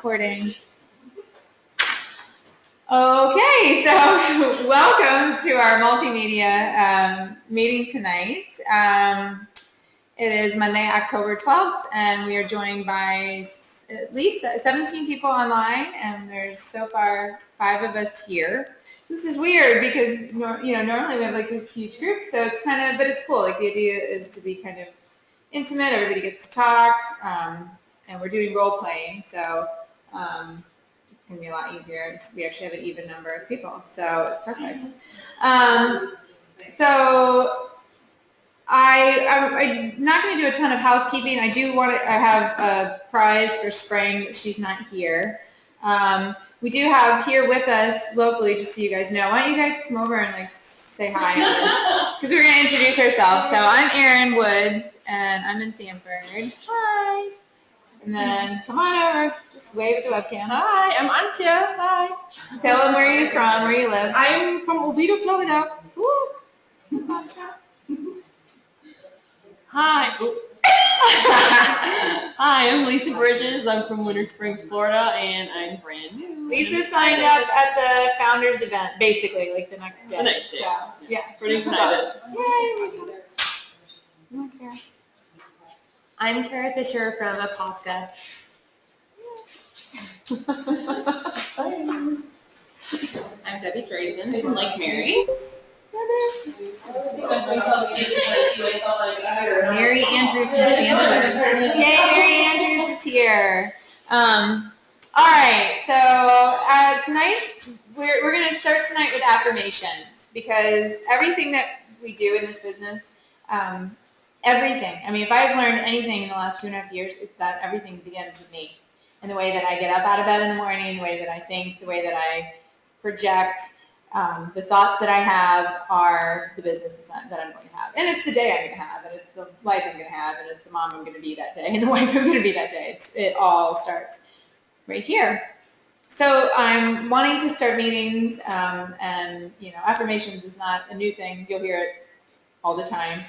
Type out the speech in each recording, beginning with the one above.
recording. Okay, so welcome to our multimedia meeting tonight. It is Monday, October 12th, and we are joined by at least 17 people online, and there's so far 5 of us here. So this is weird because normally we have like these huge groups, so it's kind of, but it's cool. Like the idea is to be kind of intimate. Everybody gets to talk, and we're doing role playing, so. It's going to be a lot easier. We actually have an even number of people, so it's perfect. So I'm not going to do a ton of housekeeping. I have a prize for Spring, but she's not here. We do have here with us locally, just so you guys know. Why don't you guys come over and like say hi? Because we're going to introduce ourselves. So I'm Erin Woods, and I'm in Sanford. Hi. And then come on over, just wave at the webcam. Hi, I'm Antje. Hi. Tell them where you're from, where you live. I'm from Oviedo, Florida. Woo. That's Antje. Hi. Hi, I'm Lisa Bridges. I'm from Winter Springs, Florida, and I'm brand new. Lisa signed up at the founders event, basically, like the next day. The next day. So, yeah. Pretty excited. Yay, Lisa. Okay. I'm Kara Fisher from Apopka. I'm Debbie Drazen, like Mary. Mary Andrews from Stanford. Yay, Mary Andrews is here. All right, so tonight we're going to start tonight with affirmations, because everything that we do in this business, everything. I mean, if I've learned anything in the last 2.5 years, it's that everything begins with me. And the way that I get up out of bed in the morning, the way that I think, the way that I project, the thoughts that I have are the business that I'm going to have. And it's the day I'm going to have, and it's the life I'm going to have, and it's the mom I'm going to be that day, and the wife I'm going to be that day. It all starts right here. So I'm wanting to start meetings, and affirmations is not a new thing. You'll hear it all the time.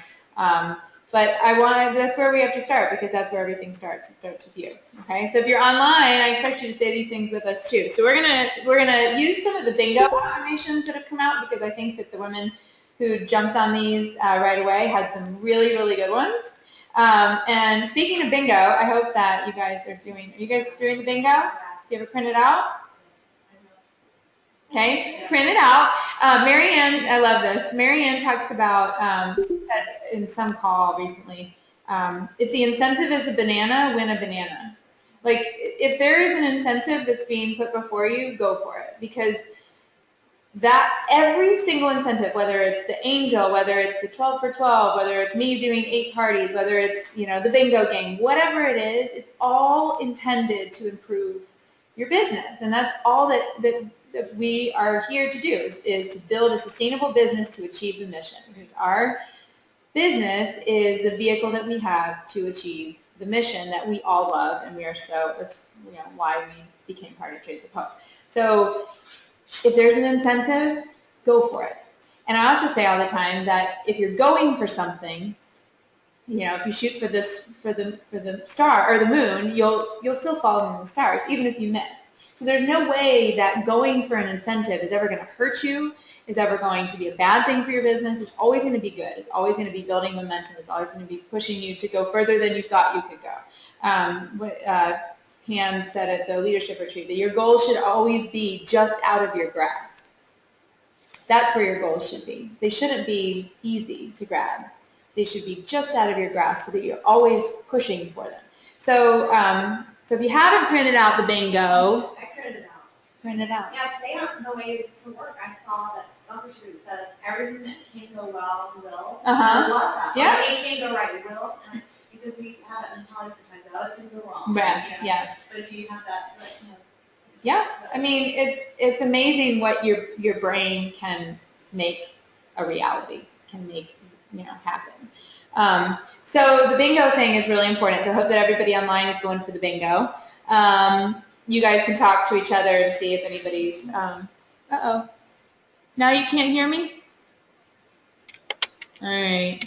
But that's where we have to start, because that's where everything starts. It starts with you. Okay. So if you're online, I expect you to say these things with us too. So we're gonna use some of the bingo affirmations that have come out, because I think that the women who jumped on these right away had some really, really good ones. And speaking of bingo, I hope that you guys are you guys doing the bingo? Do you have it printed out? Okay, print it out. Mary Ann, I love this. Mary Ann talks about, she said in some call recently, if the incentive is a banana, win a banana. Like, if there is an incentive that's being put before you, go for it. Because that every single incentive, whether it's the angel, whether it's the 12 for 12, whether it's me doing 8 parties, whether it's, the bingo game, whatever it is, it's all intended to improve your business. And that's all that we are here to do is to build a sustainable business to achieve the mission, because our business is the vehicle that we have to achieve the mission that we all love, and that's why we became part of Trades of Hope. So if there's an incentive, go for it. And I also say all the time that if you're going for something, if you shoot for the star or the moon, you'll still fall in the stars, even if you miss. So there's no way that going for an incentive is ever going to hurt you, is ever going to be a bad thing for your business. It's always going to be good. It's always going to be building momentum. It's always going to be pushing you to go further than you thought you could go. Pam said at the leadership retreat that your goals should always be just out of your grasp. That's where your goals should be. They shouldn't be easy to grab. They should be just out of your grasp, so that you're always pushing for them. So, so if you haven't printed out the bingo, print it out. Yeah, today on the way to work, I saw that Bunker Street said everything that can't go well will. I love that. Yeah. It can't go right, will. Because we have that mentality sometimes, it's going to go wrong. Yes. But if you have that, Yeah, I mean, it's amazing what your brain can make a reality, can make happen. So the bingo thing is really important. So I hope that everybody online is going for the bingo. You guys can talk to each other and see if anybody's. Uh-oh. Now you can't hear me? All right.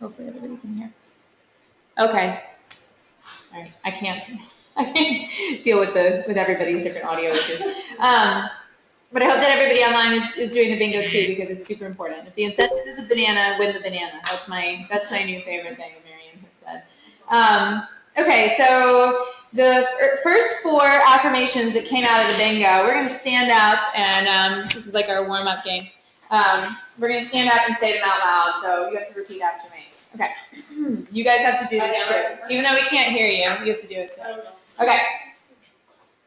Hopefully everybody can hear. Okay. All right. I can't. I can't deal with everybody's different audio issues. But I hope that everybody online is doing the bingo too, because it's super important. If the incentive is a banana, win the banana. That's my new favorite thing Marian has said. Okay, so the first 4 affirmations that came out of the bingo, we're going to stand up, and this is like our warm-up game. We're going to stand up and say them out loud, so you have to repeat after me. Okay. You guys have to do this too. Even though we can't hear you, you have to do it too. Okay.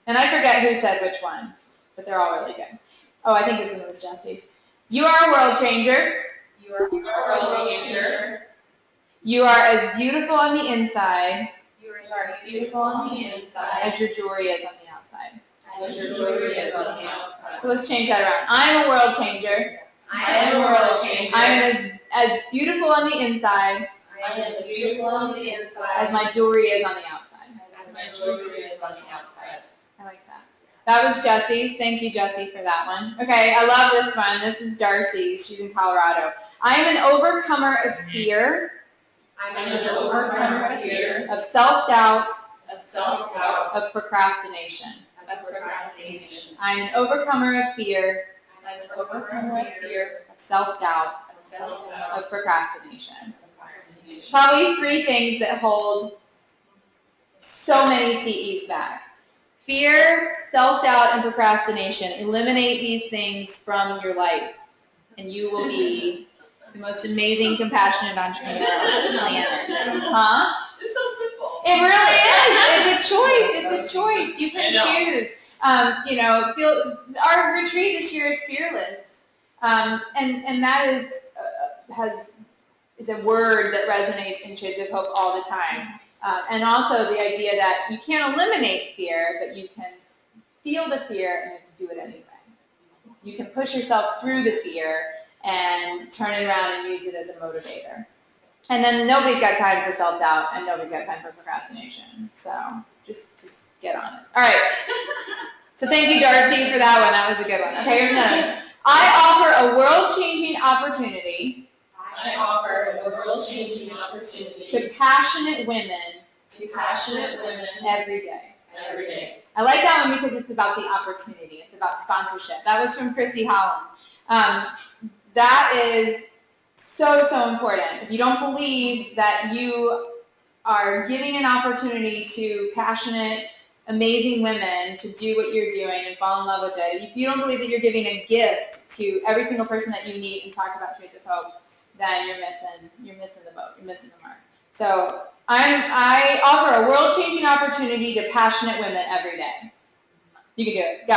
And I forget who said which one, but they're all really good. Oh, I think this one was Jesse's. You are a world changer. You are a world changer. You are as beautiful on the inside. You are as beautiful on the inside as your jewelry is on the outside. As your jewelry is on the outside. So let's change that around. I am a world changer. I am a world changer. I am as beautiful on the inside. I am as beautiful on the inside as my jewelry is on the outside. As my jewelry is on the outside. I like that. That was Jesse's. Thank you, Jessie, for that one. Okay, I love this one. This is Darcy's. She's in Colorado. I am an overcomer of fear. I'm an overcomer of fear. Of self-doubt. Of self-doubt. Of procrastination. Of procrastination. I'm an overcomer of fear. I'm an overcomer of fear. Of self-doubt. Of self-doubt. Of procrastination. Probably 3 things that hold so many CEs back. Fear, self-doubt, and procrastination. Eliminate these things from your life, and you will be the most amazing, compassionate entrepreneur on the planet. Huh? It's so simple. It really is. It's a choice. It's a choice. You can choose. Our retreat this year is fearless, and that is a word that resonates in Shades of Hope all the time. And also the idea that you can't eliminate fear, but you can feel the fear and do it anyway. You can push yourself through the fear and turn it around and use it as a motivator. And then nobody's got time for self-doubt, and nobody's got time for procrastination. So just get on it. All right. So thank you, Darcy, for that one. That was a good one. Okay, here's another one. I offer a world-changing opportunity. I offer a world-changing opportunity to passionate women every day. Every day. I like that one because it's about the opportunity. It's about sponsorship. That was from Chrissy Holland. That is so important. If you don't believe that you are giving an opportunity to passionate, amazing women to do what you're doing and fall in love with it, if you don't believe that you're giving a gift to every single person that you meet and talk about Shades of Hope, then you're missing the boat. You're missing the mark. So I offer a world-changing opportunity to passionate women every day. You can do it. Go.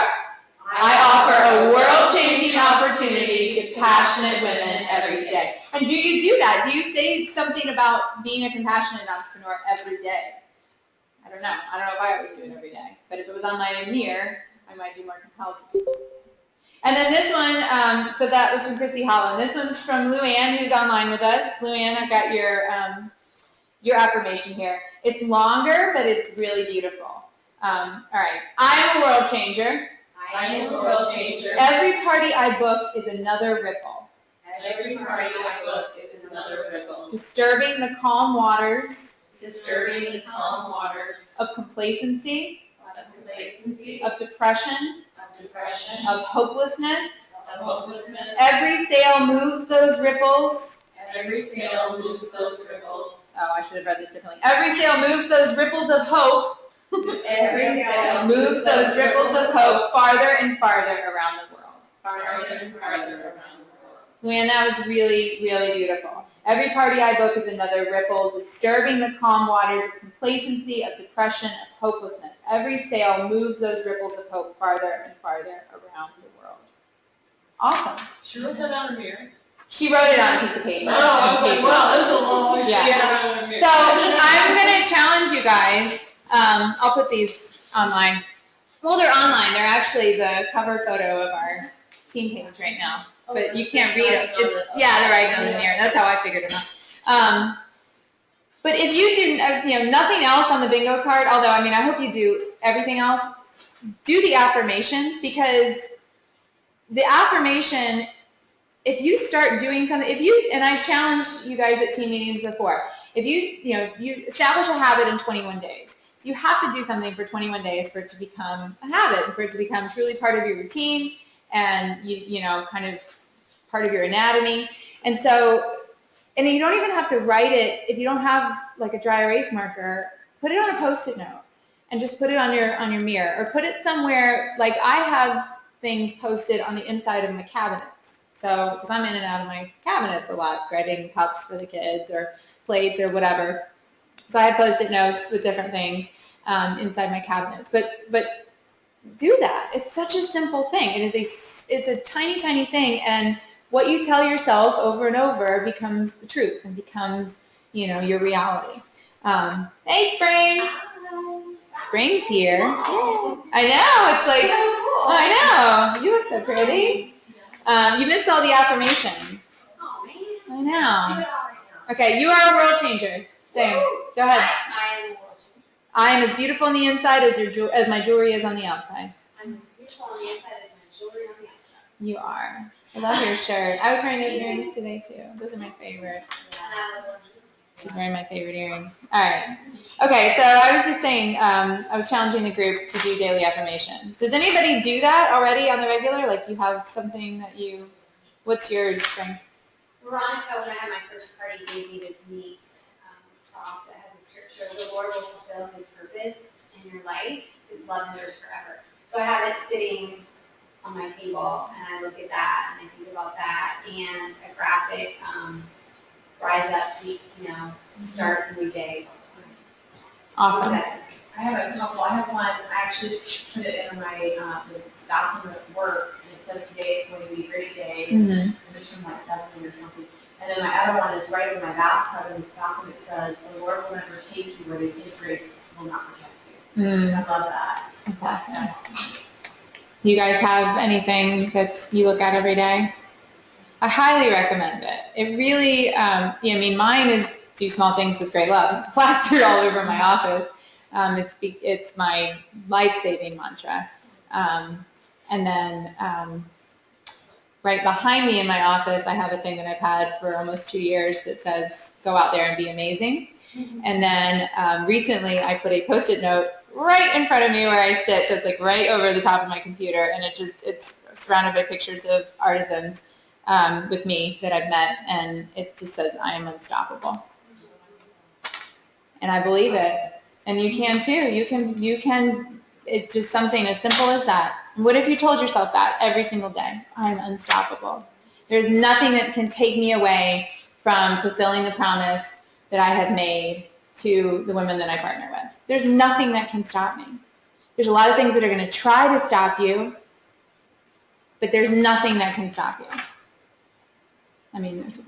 I offer a world-changing opportunity to passionate women every day. And do you do that? Do you say something about being a compassionate entrepreneur every day? I don't know. I don't know if I always do it every day. But if it was on my mirror, I might be more compelled to do it. And then this one, so that was from Chrissy Holland. This one's from Luann, who's online with us. Luann, I've got your affirmation here. It's longer, but it's really beautiful. All right. I'm a world changer. I am a world changer. Every party I book is another ripple. Every party I book is another ripple. Disturbing the calm waters. Disturbing the calm waters. Of complacency. Of complacency. Of depression. Of depression. Of hopelessness. Of hopelessness. Every sail moves those ripples. Every sail moves those ripples. Oh, I should have read this differently. Every sail moves those ripples of hope. Every sail moves those ripples of hope farther and farther around the world. Farther and farther around the world. Luann, that was really, really beautiful. Every party I book is another ripple, disturbing the calm waters of complacency, of depression, of hopelessness. Every sail moves those ripples of hope farther and farther around the world. Awesome. She wrote that on her mirror. She wrote it on a piece of paper. Oh, I was like, wow, that's a long way to get on a mirror. So I'm going to challenge you guys. I'll put these online. Well, they're online. They're actually the cover photo of our team page right now. But you can't read them. They're right on the mirror. That's how I figured them out. But if you do, nothing else on the bingo card, although, I hope you do everything else, do the affirmation, because the affirmation, if you start doing something, and I've challenged you guys at team meetings before, if you establish a habit in 21 days. So you have to do something for 21 days for it to become a habit and for it to become truly part of your routine and, you know, kind of part of your anatomy. And so, and you don't even have to write it, if you don't have like a dry erase marker, put it on a Post-it note and just put it on your mirror, or put it somewhere. Like I have things posted on the inside of my cabinets. So, because I'm in and out of my cabinets a lot, grading cups for the kids or plates or whatever. So I have Post-it notes with different things inside my cabinets. But do that. It's such a simple thing. It's a tiny, tiny thing, and what you tell yourself over and over becomes the truth and becomes, you know, your reality. Hey, Spring. Spring's here. Yay. I know. It's like, I know. You look so pretty. You missed all the affirmations. Oh, man. I Do know. it all right now. Okay, you are a world changer. Same. Go ahead. I am a world changer. I am as beautiful on the inside as my jewelry is on the outside. I'm as beautiful on the inside as my jewelry on the outside. You are. I love your shirt. I was wearing those earrings today too. Those are my favorite. She's wearing my favorite earrings. All right. Okay, so I was just saying, I was challenging the group to do daily affirmations. Does anybody do that already on the regular? Like you have something that you, what's yours, Spring? Veronica, when I had my first party, gave me this neat cross that has the scripture, the Lord will fulfill his purpose in your life, his love endures forever. So I have it sitting on my table, and I look at that, and I think about that, and a graphic, rise up, you know, start a new day. Awesome. I have a couple. I have one. I actually put it in my the bathroom at work, and it says today is going to be a great day. Mm-hmm. It's from like 7 or something. And then my other one is right in my bathtub. In the bathroom it says, "The Lord will never take you where His grace will not protect you." I love that. That's awesome. You guys have anything that's you look at every day? I highly recommend it. It really, I mean, mine is do small things with great love. It's plastered all over my office. It's my life-saving mantra. And then right behind me in my office, I have a thing that I've had for almost 2 years that says, go out there and be amazing. And then recently I put a Post-it note right in front of me where I sit. So it's like right over the top of my computer. And it's surrounded by pictures of artisans with me that I've met, and it just says, I am unstoppable. And I believe it. And you can too. You can, it's just something as simple as that. What if you told yourself that every single day? I'm unstoppable. There's nothing that can take me away from fulfilling the promise that I have made to the women that I partner with. There's nothing that can stop me. There's a lot of things that are going to try to stop you, but there's nothing that can stop you. I mean, there's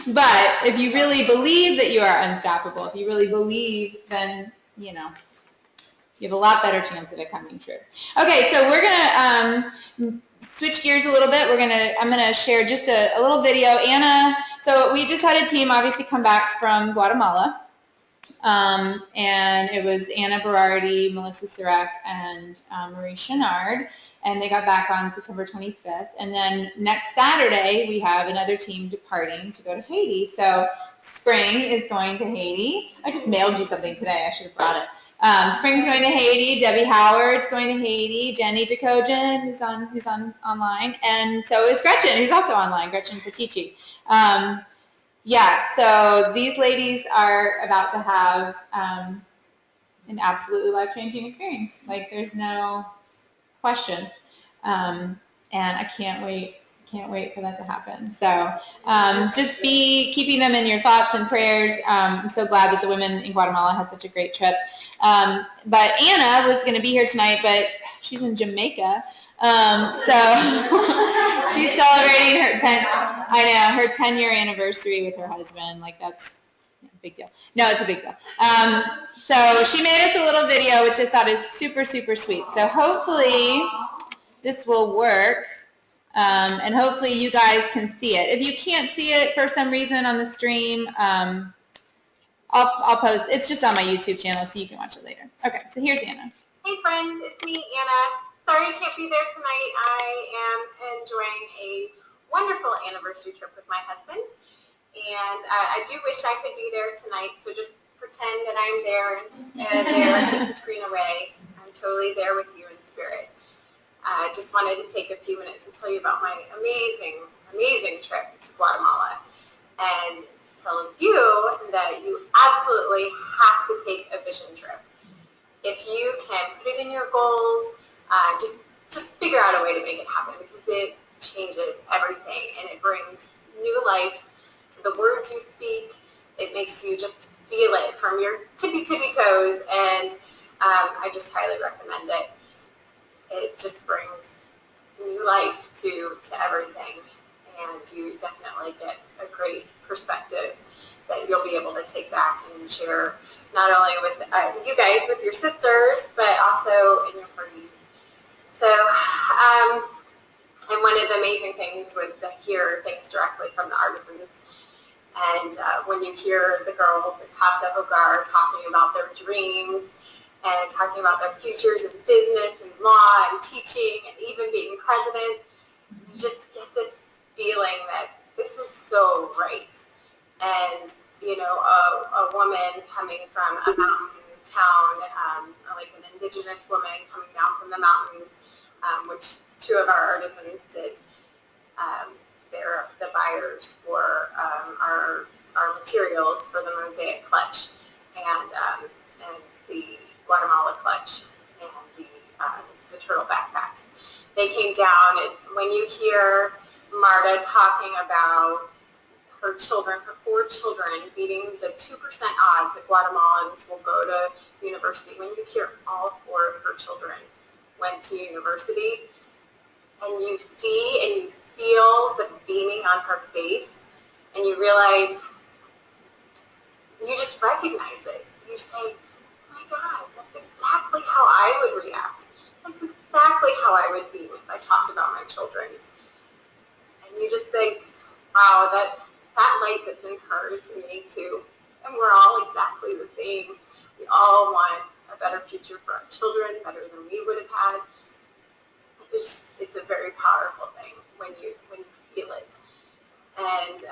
but if you really believe that you are unstoppable, if you really believe, then, you know, you have a lot better chance of it coming true. Okay, so we're going to switch gears a little bit. I'm going to share just a little video. Anna, so we just had a team obviously come back from Guatemala. And it was Anna Berardi, Melissa Surek, and Marie Chenard, and they got back on September 25th. And then next Saturday, we have another team departing to go to Haiti. So Spring is going to Haiti. I just mailed you something today. I should have brought it. Spring's going to Haiti. Debbie Howard's going to Haiti. Jenny DeCogen, who's on online, and so is Gretchen, who's also online. Gretchen Petici. Yeah, so these ladies are about to have an absolutely life-changing experience. Like, there's no question. And I can't wait for that to happen. So just be keeping them in your thoughts and prayers. I'm so glad that the women in Guatemala had such a great trip. But Anna was going to be here tonight, but she's in Jamaica. So she's celebrating her 10-year anniversary with her husband. Like, that's a big deal. No, it's a big deal. So she made us a little video, which I thought is super, super sweet. So hopefully this will work. And hopefully you guys can see it. If you can't see it for some reason on the stream, I'll post. It's just on my YouTube channel, so you can watch it later. Okay, so here's Anna. Hey friends, it's me, Anna. Sorry I can't be there tonight. I am enjoying a wonderful anniversary trip with my husband, and I do wish I could be there tonight, so just pretend that I'm there and there, take the screen away. I'm totally there with you in spirit. I just wanted to take a few minutes to tell you about my amazing, amazing trip to Guatemala and tell you that you absolutely have to take a vision trip. If you can put it in your goals, just figure out a way to make it happen, because it changes everything and it brings new life to the words you speak. It makes you just feel it from your tippy toes, and I just highly recommend it. It just brings new life to everything, and you definitely get a great perspective that you'll be able to take back and share not only with you guys, with your sisters, but also in your parties. So, and one of the amazing things was to hear things directly from the artisans. And when you hear the girls at Casa Hogar talking about their dreams and talking about their futures in business and law and teaching and even being president, you just get this feeling that this is so right. And, you know, a woman coming from a mountain town, like an indigenous woman coming down from the mountains, which two of our artisans did. They're the buyers for our materials for the Mosaic Clutch and the Guatemala Clutch and the turtle backpacks. They came down, and when you hear Marta talking about her children, her 4 children, beating the 2% odds that Guatemalans will go to university, when you hear all 4 of her children went to university, and you see and you feel the beaming on her face, and you realize, you just recognize it. You say, oh my God, that's exactly how I would react. That's exactly how I would be if I talked about my children. And you just think, wow, that light that's in her is in me too. And we're all exactly the same. We all want a better future for our children, better than we would have had. It's a very powerful thing when you feel it. And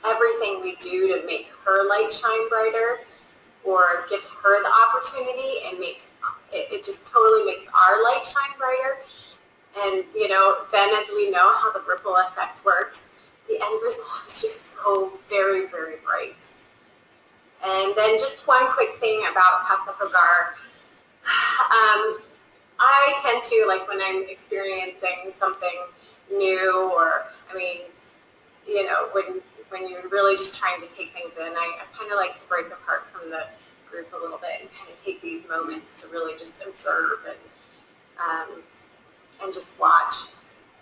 everything we do to make her light shine brighter, or gives her the opportunity, and it just totally makes our light shine brighter. And, you know, then as we know how the ripple effect works, the end result is just so very, very bright. And then just one quick thing about Casa Hogar. I tend to, like, when I'm experiencing something new, or, I mean, you know, when you're really just trying to take things in, I kind of like to break apart from the group a little bit and kind of take these moments to really just observe and just watch.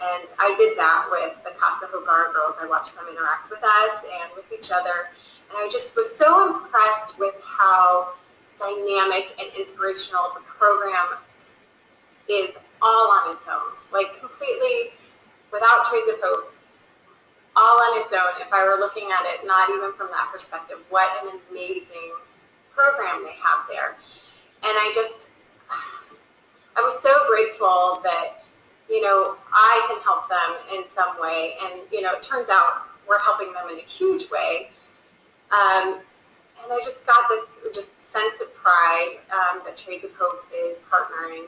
And I did that with the Casa Hogar girls. I watched them interact with us and with each other. And I just was so impressed with how dynamic and inspirational the program is all on its own. Like, completely, without trace of hope, all on its own. If I were looking at it, not even from that perspective, what an amazing program they have there. And I was so grateful that, you know, I can help them in some way. And, you know, it turns out we're helping them in a huge way. And I just got this just sense of pride that Trades of Hope is partnering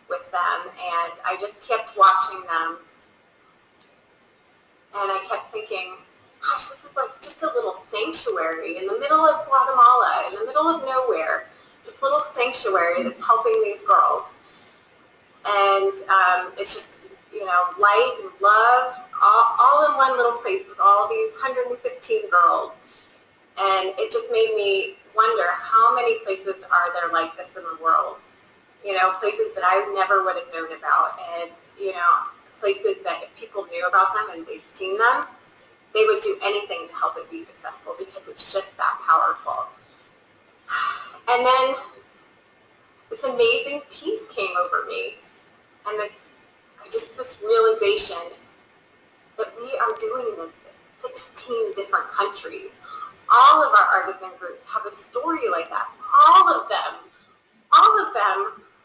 with them. And I just kept watching them. And I kept thinking, gosh, this is like just a little sanctuary in the middle of Guatemala, in the middle of nowhere, this little sanctuary that's helping these girls. And it's just, you know, light and love, all in one little place with all these 115 girls. And it just made me wonder, how many places are there like this in the world? You know, places that I never would have known about, and, you know, places that if people knew about them and they'd seen them, they would do anything to help it be successful, because it's just that powerful. And then this amazing peace came over me, and this realization that we are doing this in 16 different countries. All of our artisan groups have a story like that. All of them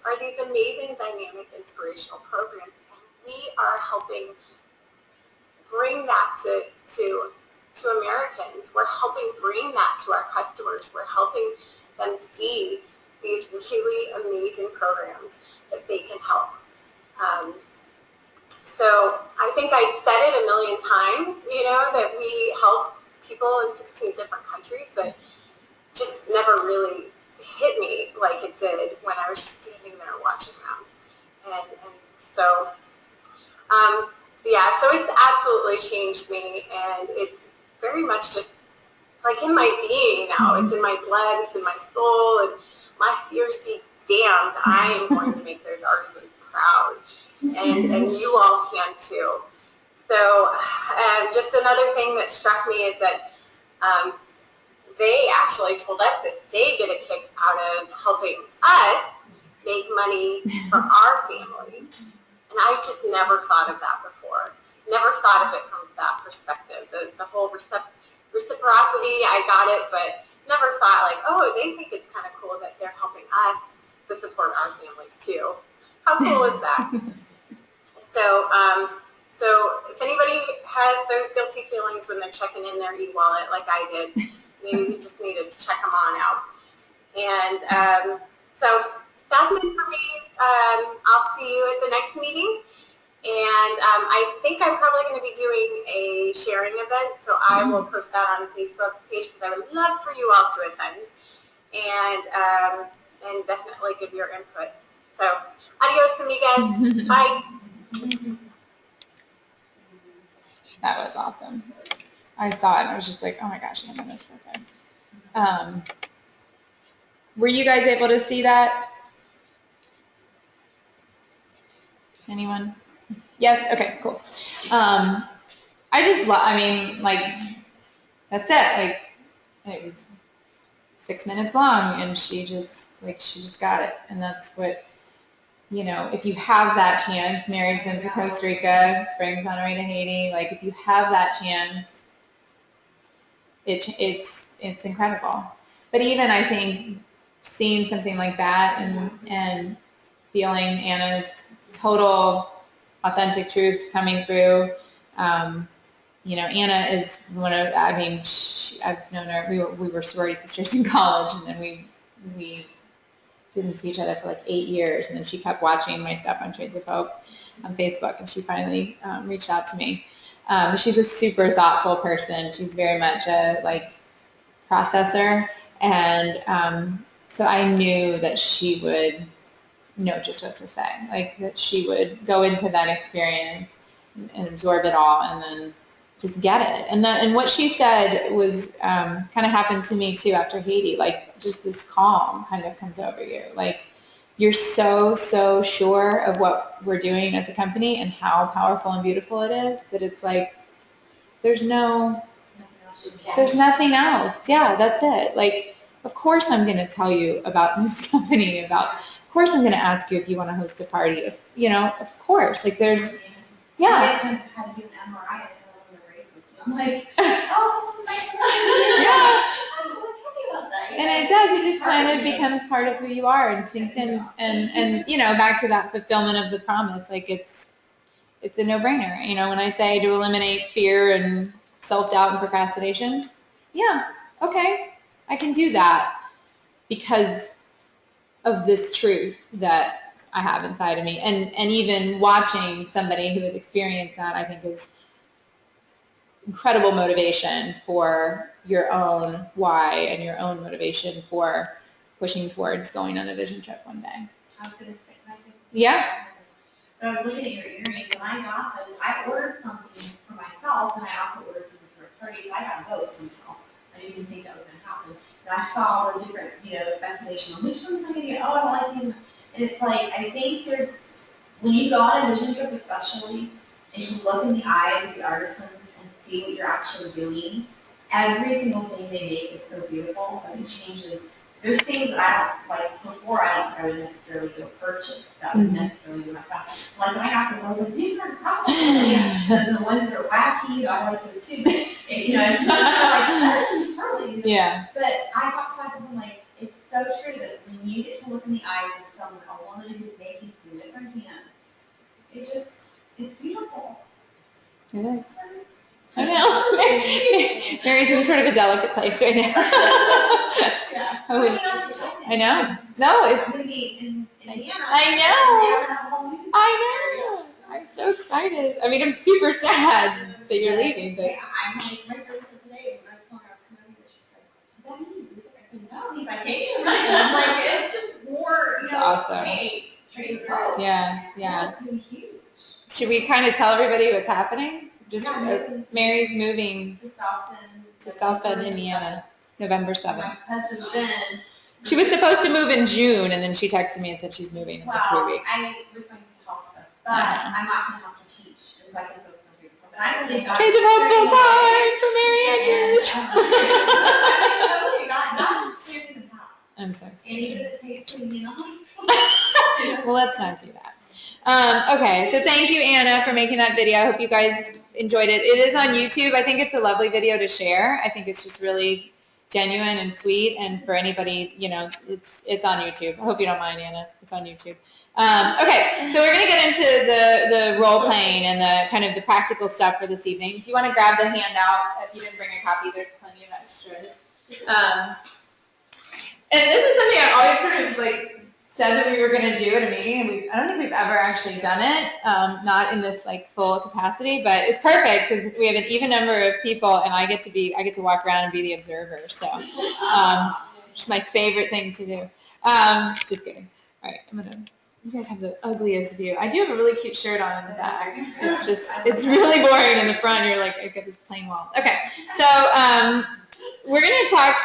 are these amazing, dynamic, inspirational programs, and we are helping bring that to to Americans. We're helping bring that to our customers. We're helping them see these really amazing programs that they can help. So I think I said it a million times, that we help people in 16 different countries, but just never really hit me like it did when I was just standing there watching them. And so, so it's absolutely changed me, and it's very much just like in my being now. It's in my blood, it's in my soul, and my fears be damned. I am going to make those artisans proud, and you all can too. So just another thing that struck me is that they actually told us that they get a kick out of helping us make money for our families. And I just never thought of that before. Never thought of it from that perspective. The whole reciprocity, I got it, but never thought like, oh, they think it's kind of cool that they're helping us to support our families too. How cool is that? So if anybody has those guilty feelings when they're checking in their e-wallet like I did, maybe you just needed to check them on out. And so that's it for me. I'll see you at the next meeting. And I think I'm probably going to be doing a sharing event, so I will post that on the Facebook page because I would love for you all to attend and definitely give your input. So adios, amigas. Bye. That was awesome. I saw it and I was just like, oh my gosh, Anna, that's perfect. Were you guys able to see that? Anyone? Yes? Okay, cool. I just love, that's it. It was 6 minutes long and she just got it. And that's what, if you have that chance, Mary's been to Costa Rica, Spring's on her way to Haiti, if you have that chance, it's incredible. But even I think seeing something like that and feeling Anna's total authentic truth coming through, Anna is one of, I've known her, we were sorority sisters in college, and then we didn't see each other for 8 years, and then she kept watching my stuff on Trades of Hope on Facebook, and she finally reached out to me. She's a super thoughtful person. She's very much a processor, and so I knew that she would know just what to say, that she would go into that experience and absorb it all, and then just get it. And what she said was kind of happened to me too after Haiti. Just this calm kind of comes over you. You're so sure of what we're doing as a company and how powerful and beautiful it is that it's there's nothing else. Yeah, that's it. Of course I'm going to tell you about this company. Of course I'm going to ask you if you want to host a party. Of course. There's, yeah. I had to do an MRI and one of the bracelets. I'm like, oh, this is my Yeah. I don't want to tell you about that. And it does. It just kind of becomes part of who you are and sinks in. And back to that fulfillment of the promise. It's a no-brainer. When I say to eliminate fear and self-doubt and procrastination, yeah, okay, I can do that because of this truth that I have inside of me. And even watching somebody who has experienced that, I think is incredible motivation for your own why and your own motivation for pushing towards going on a vision trip one day. I was going to say, can I say something? Yeah. But I was looking at your earrings, and I got those. I ordered something for myself, and I also ordered something for a party, so I got both somehow. I didn't even think that was going to happen. And I saw all the different, speculation on which ones I'm going to get. Oh, I don't like these. And it's I think when you go on a vision trip especially, and you look in the eyes of the artisans and see what you're actually doing, every single thing they make is so beautiful. It changes. There's things that I don't, before I would necessarily go purchase. That would necessarily be my stuff. When I got this, I was like, these are incredible. And the ones that are wacky, I like those too. It's just that's just totally. Yeah. But I thought to myself, it's so true that when you get to look in the eyes of someone, a woman who's making from different hands, it's beautiful. It is. I know. Mary's in sort of a delicate place right now. Yeah. I know. No, it's, I'm gonna be in Indiana. I know. We're gonna have a whole new I know. I'm so excited. I mean, I'm super sad that you're leaving, but Yeah, I'm like, my friend for today, when I was telling her I was coming over, she's like, is that me? He's like, I said, no, he's like, hey, and I'm like, it's just more, It's awesome. hey, train the boat. yeah, yeah. It's gonna be huge. Should we kind of tell everybody what's happening? Just Yeah, moving Mary's moving to South Bend. to South Bend, Indiana, November My 7th. husband Ben. She was supposed to move in June, and then she texted me and said she's moving in like 3 Well, weeks. with my health stuff, but I'm not gonna have to teach, because I can focus on people. But I believe God. Shades of Hope full time for Mary Andrews. I believe God is clearing the path. I'm so And excited. even if it takes me in the hospital. Well, let's not do that. Okay, so thank you, Anna, for making that video. I hope you guys enjoyed it. It is on YouTube. I think it's a lovely video to share. I think it's just really genuine and sweet, and for anybody, it's on YouTube. I hope you don't mind, Anna. It's on YouTube. Okay, so we're going to get into the role playing and the kind of the practical stuff for this evening. If you want to grab the handout, if you didn't bring a copy, there's plenty of extras. And this is something I always sort of like said that we were going to do at a meeting, and I don't think we've ever actually done it, not in this like full capacity, but it's perfect because we have an even number of people, and I get to walk around and be the observer. So, it's my favorite thing to do. Just kidding. All right, you guys have the ugliest view. I do have a really cute shirt on in the back. It's really boring in the front. You're like, I got this plain wall. Okay, so we're going to talk,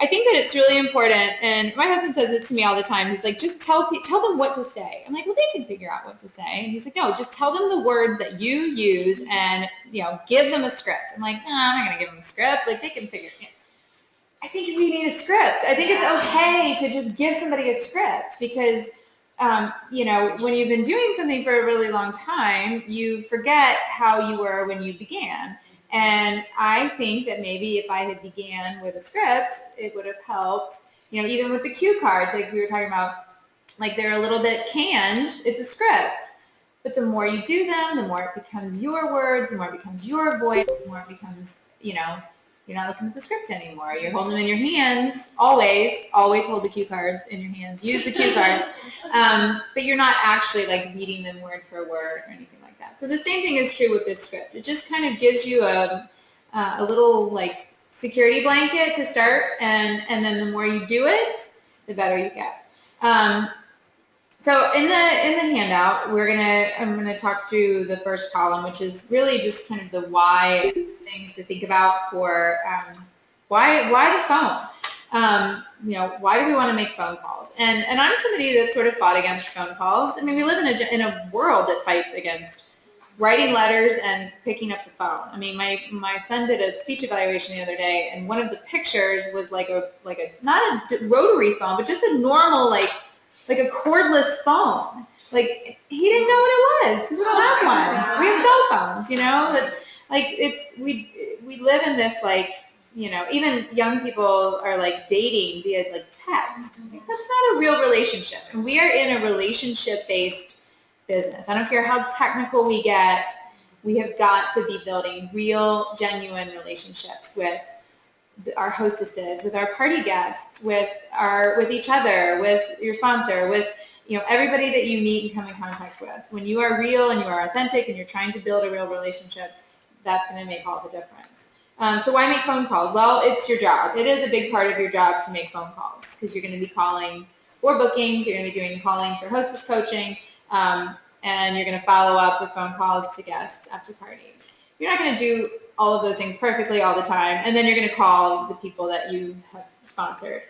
I think that it's really important, and my husband says it to me all the time. He's like, just tell them what to say. I'm like, well, they can figure out what to say. And he's like, no, just tell them the words that you use and, give them a script. I'm like, no, I'm not going to give them a script. Like, they can figure it out. I think we need a script. I think it's okay to just give somebody a script because, when you've been doing something for a really long time, you forget how you were when you began. And I think that maybe if I had began with a script, it would have helped, even with the cue cards, like we were talking about, like they're a little bit canned, it's a script. But the more you do them, the more it becomes your words, the more it becomes your voice, the more it becomes, you're not looking at the script anymore. You're holding them in your hands, always hold the cue cards in your hands, use the cue cards, but you're not actually like reading them word for word or anything like that. So the same thing is true with this script. It just kind of gives you a little like security blanket to start, and then the more you do it, the better you get. So in the handout, I'm gonna talk through the first column, which is really just kind of the why things to think about for why the phone. Why do we want to make phone calls? And I'm somebody that sort of fought against phone calls. I mean, we live in a world that fights against writing letters and picking up the phone. I mean, my son did a speech evaluation the other day, and one of the pictures was like a not a rotary phone, but just a normal like a cordless phone. Like, he didn't know what it was because we don't have one. We have cell phones, that like we live in this like, even young people are like dating via like text. Like, that's not a real relationship. And we are in a relationship-based business. I don't care how technical we get, we have got to be building real, genuine relationships with our hostesses, with our party guests, with each other, with your sponsor, with everybody that you meet and come in contact with. When you are real and you are authentic and you're trying to build a real relationship, that's going to make all the difference. So why make phone calls? Well, it's your job. It is a big part of your job to make phone calls because you're going to be calling for bookings, you're going to be doing calling for hostess coaching, and you're going to follow up with phone calls to guests after parties. You're not going to do all of those things perfectly all the time, and then you're going to call the people that you have sponsored.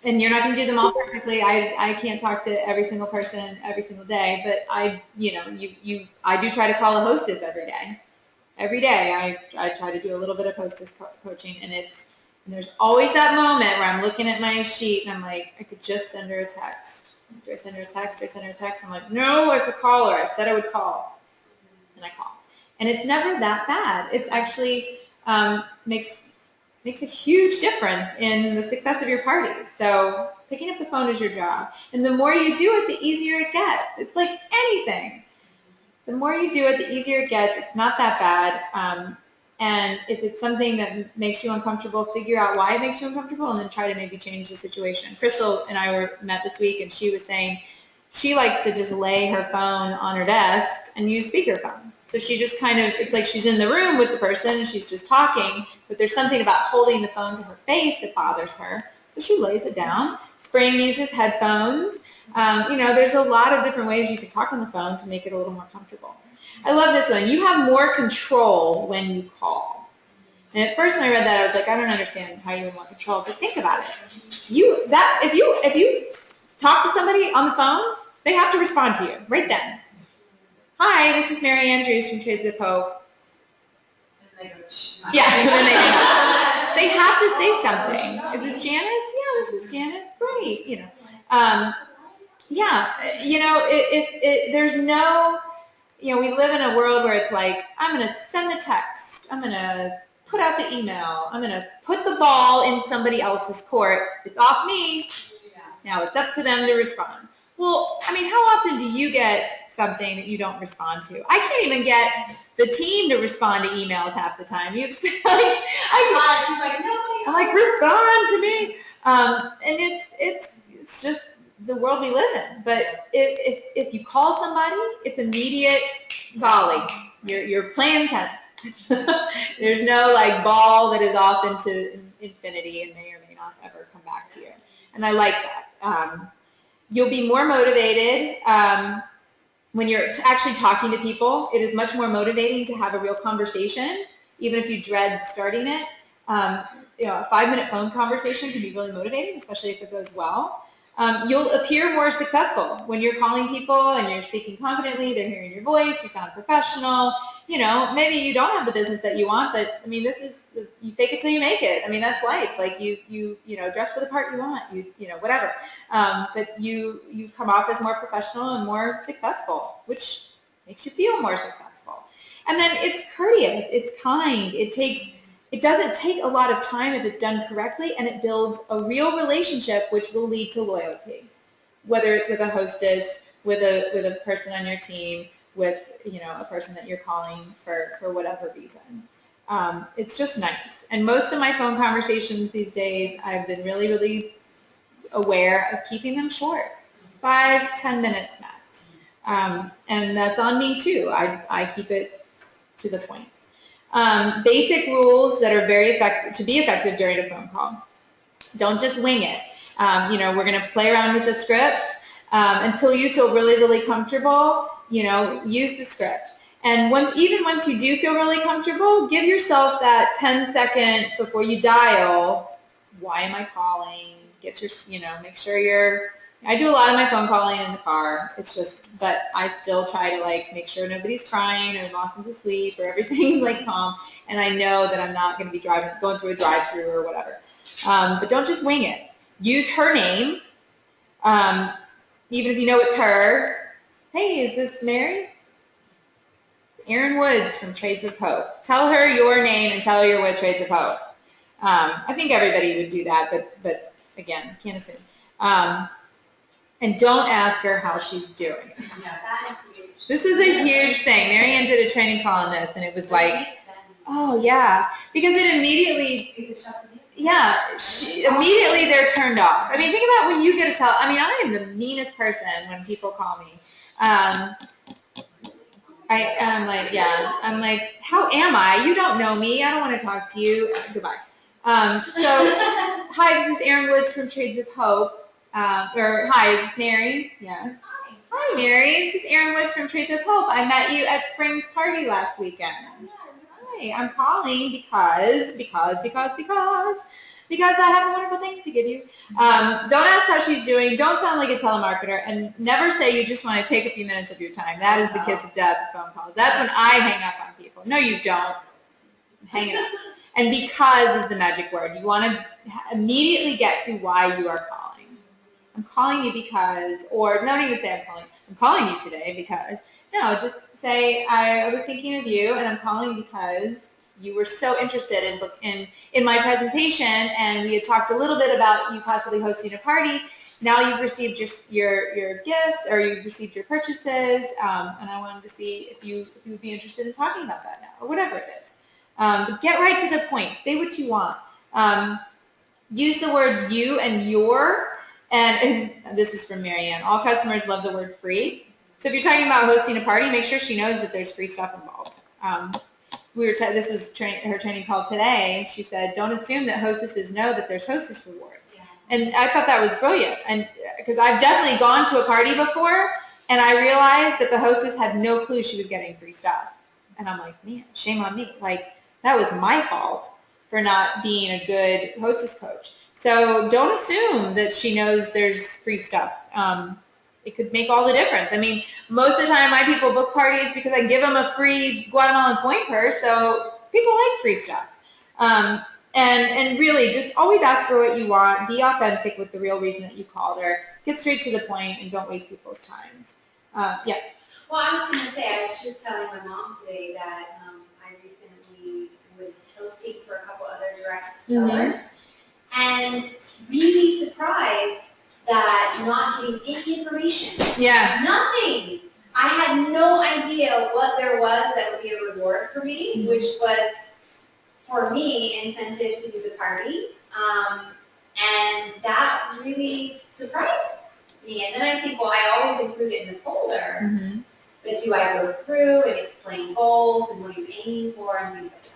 And you're not going to do them all perfectly. I can't talk to every single person every single day, but I do try to call a hostess every day. Every day I try to do a little bit of hostess coaching, and there's always that moment where I'm looking at my sheet and I'm like, I could just send her a text. Do I send her a text? Do I send her a text? I'm like, no, I have to call her. I said I would call, and I call. And it's never that bad. It actually makes a huge difference in the success of your parties. So picking up the phone is your job. And the more you do it, the easier it gets. It's like anything. The more you do it, the easier it gets. It's not that bad. And if it's something that makes you uncomfortable, figure out why it makes you uncomfortable and then try to maybe change the situation. Crystal and I met this week, and she was saying she likes to just lay her phone on her desk and use speakerphone. So she just kind of, it's like she's in the room with the person and she's just talking, but there's something about holding the phone to her face that bothers her. So she lays it down. Spring uses headphones. There's a lot of different ways you can talk on the phone to make it a little more comfortable. I love this one. You have more control when you call. And at first when I read that, I was like, I don't understand how you have more control, but think about it. If you talk to somebody on the phone, they have to respond to you right then. Hi, this is Mary Andrews from Trades of Hope. And they go, Yeah, and then they hang up. They have to say something. Is this Janice? Yeah, this is Janice. Great. If there's no, we live in a world where it's like, I'm going to send the text. I'm going to put out the email. I'm going to put the ball in somebody else's court. It's off me. Now it's up to them to respond. Well, how often do you get something that you don't respond to? I can't even get the team to respond to emails half the time. she's like, no. I'm like, respond to me. And it's just the world we live in. But if you call somebody, it's immediate volley. You're playing tense. There's no like ball that is off into infinity and may or may not ever come back to you. And I like that. You'll be more motivated when you're actually talking to people. It is much more motivating to have a real conversation, even if you dread starting it. A 5-minute phone conversation can be really motivating, especially if it goes well. You'll appear more successful when you're calling people and you're speaking confidently. They're hearing your voice. You sound professional. Maybe you don't have the business that you want, but this is you fake it till you make it. That's life. Like you dress for the part you want. Whatever. But you come off as more professional and more successful, which makes you feel more successful. And then it's courteous. It's kind. It doesn't take a lot of time if it's done correctly, and it builds a real relationship which will lead to loyalty, whether it's with a hostess, with a person on your team, with a person that you're calling for whatever reason. It's just nice. And most of my phone conversations these days, I've been really, really aware of keeping them short, 5-10 minutes max. And that's on me too. I keep it to the point. Basic rules that are very effective to be effective during a phone call. Don't just wing it. We're going to play around with the scripts until you feel really, really comfortable. Use the script. And once you do feel really comfortable, give yourself that 10-second before you dial. Why am I calling? Make sure I do a lot of my phone calling in the car. But I still try to make sure nobody's crying or Lawson's asleep or everything's calm. And I know that I'm not going to be going through a drive-through or whatever. But don't just wing it. Use her name, even if you know it's her. Hey, is this Mary? It's Erin Woods from Trades of Hope. Tell her your name and tell her you're with Trades of Hope. I think everybody would do that, but again, can't assume. And don't ask her how she's doing. Yeah, that is huge. This was a huge thing. Mary Ann did a training call on this, and it was like, oh, yeah. Because it immediately, immediately they're turned off. Think about when you get a I am the meanest person when people call me. I'm like, how am I? You don't know me. I don't want to talk to you. Goodbye. Hi, this is Erin Woods from Trades of Hope. Hi, is this Mary? Yes. Hi, Mary. This is Erin Woods from Trades of Hope. I met you at Spring's party last weekend. Hi, I'm calling because I have a wonderful thing to give you. Don't ask how she's doing. Don't sound like a telemarketer, and never say you just want to take a few minutes of your time. That is the kiss of death of phone calls. That's when I hang up on people. No, you don't. Hang it up. And because is the magic word. You want to immediately get to why you are calling. I'm calling you because, or don't even say I'm calling you today because. No, just say I was thinking of you and I'm calling because you were so interested in my presentation, and we had talked a little bit about you possibly hosting a party. Now you've received your gifts, or you've received your purchases, and I wanted to see if you would be interested in talking about that now, or whatever it is. But get right to the point. Say what you want. Use the words you and your, and this is from Marianne. All customers love the word free. So if you're talking about hosting a party, make sure she knows that there's free stuff involved. This was her training call today. She said, don't assume that hostesses know that there's hostess rewards. Yeah. And I thought that was brilliant, and because I've definitely gone to a party before, and I realized that the hostess had no clue she was getting free stuff. And I'm like, man, shame on me. Like, that was my fault for not being a good hostess coach. So don't assume that she knows there's free stuff. It could make all the difference. I mean, most of the time my people book parties because I give them a free Guatemalan coin purse, so people like free stuff. And really, just always ask for what you want. Be authentic with the real reason that you called her. Get straight to the point and don't waste people's times. Yeah. Well, I was going to say, I was just telling my mom today that I recently was hosting for a couple other direct sellers, and really surprised that not getting any information. Yeah. Nothing. I had no idea what there was that would be a reward for me, which was, for me, incentive to do the party. And that really surprised me. And then I think, well, I always include it in the folder, but do I go through and explain goals and what are you aiming for and things like that?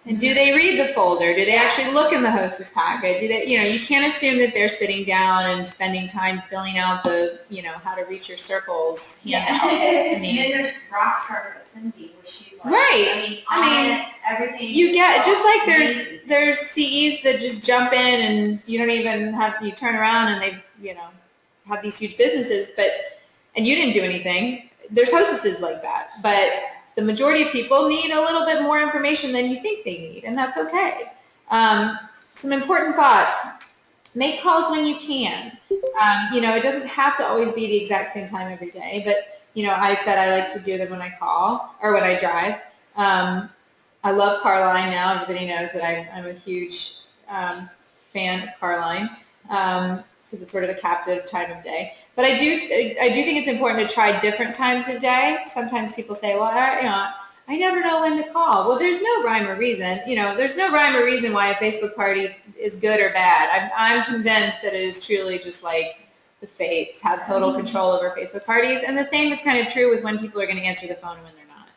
And do they read the folder? Do they actually look in the hostess packet? Do they, you can't assume that they're sitting down and spending time filling out the, how to reach your circles. Yeah. I mean, and then there's rock stars like Cindy, where she's like, right. I mean, everything. You get, just like there's CEs that just jump in and you don't even you turn around and they, have these huge businesses, and you didn't do anything. There's hostesses like that, but the majority of people need a little bit more information than you think they need, and that's okay. Some important thoughts. Make calls when you can. It doesn't have to always be the exact same time every day, but, I said I like to do them when I call or when I drive. I love Carline now. Everybody knows that I'm a huge fan of Carline because it's sort of a captive time of day. But I do think it's important to try different times of day. Sometimes people say, well, I never know when to call. Well, there's no rhyme or reason. There's no rhyme or reason why a Facebook party is good or bad. I'm convinced that it is truly just like the fates have total control over Facebook parties. And the same is kind of true with when people are going to answer the phone and when they're not.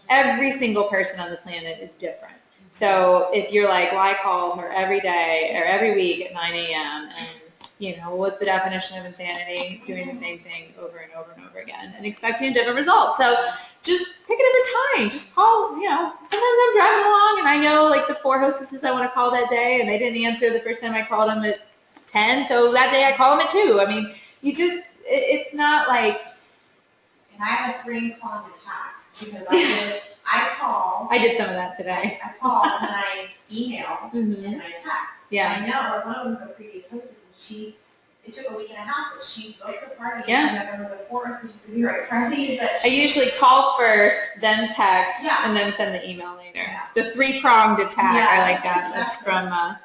Every single person on the planet is different. So if you're like, well, I call her every day or every week at 9 a.m. and what's the definition of insanity? Doing the same thing over and over and over again and expecting a different result. So just pick a different time. Just call, sometimes I'm driving along and I know like the 4 hostesses I want to call that day and they didn't answer the first time I called them at 10. So that day I call them at 2. I mean, it's not like. And I have a 3-pronged attack because I call. I did some of that today. I call and I email and I text. Yeah. And I know, like one of them, the previous hostess, it took a week and a half, but she booked the party on November the 4th, which is going to be right Friday. I usually call first, then text, Yeah. and then send the email later. Yeah. The 3-pronged attack, Yeah, I like that. exactly.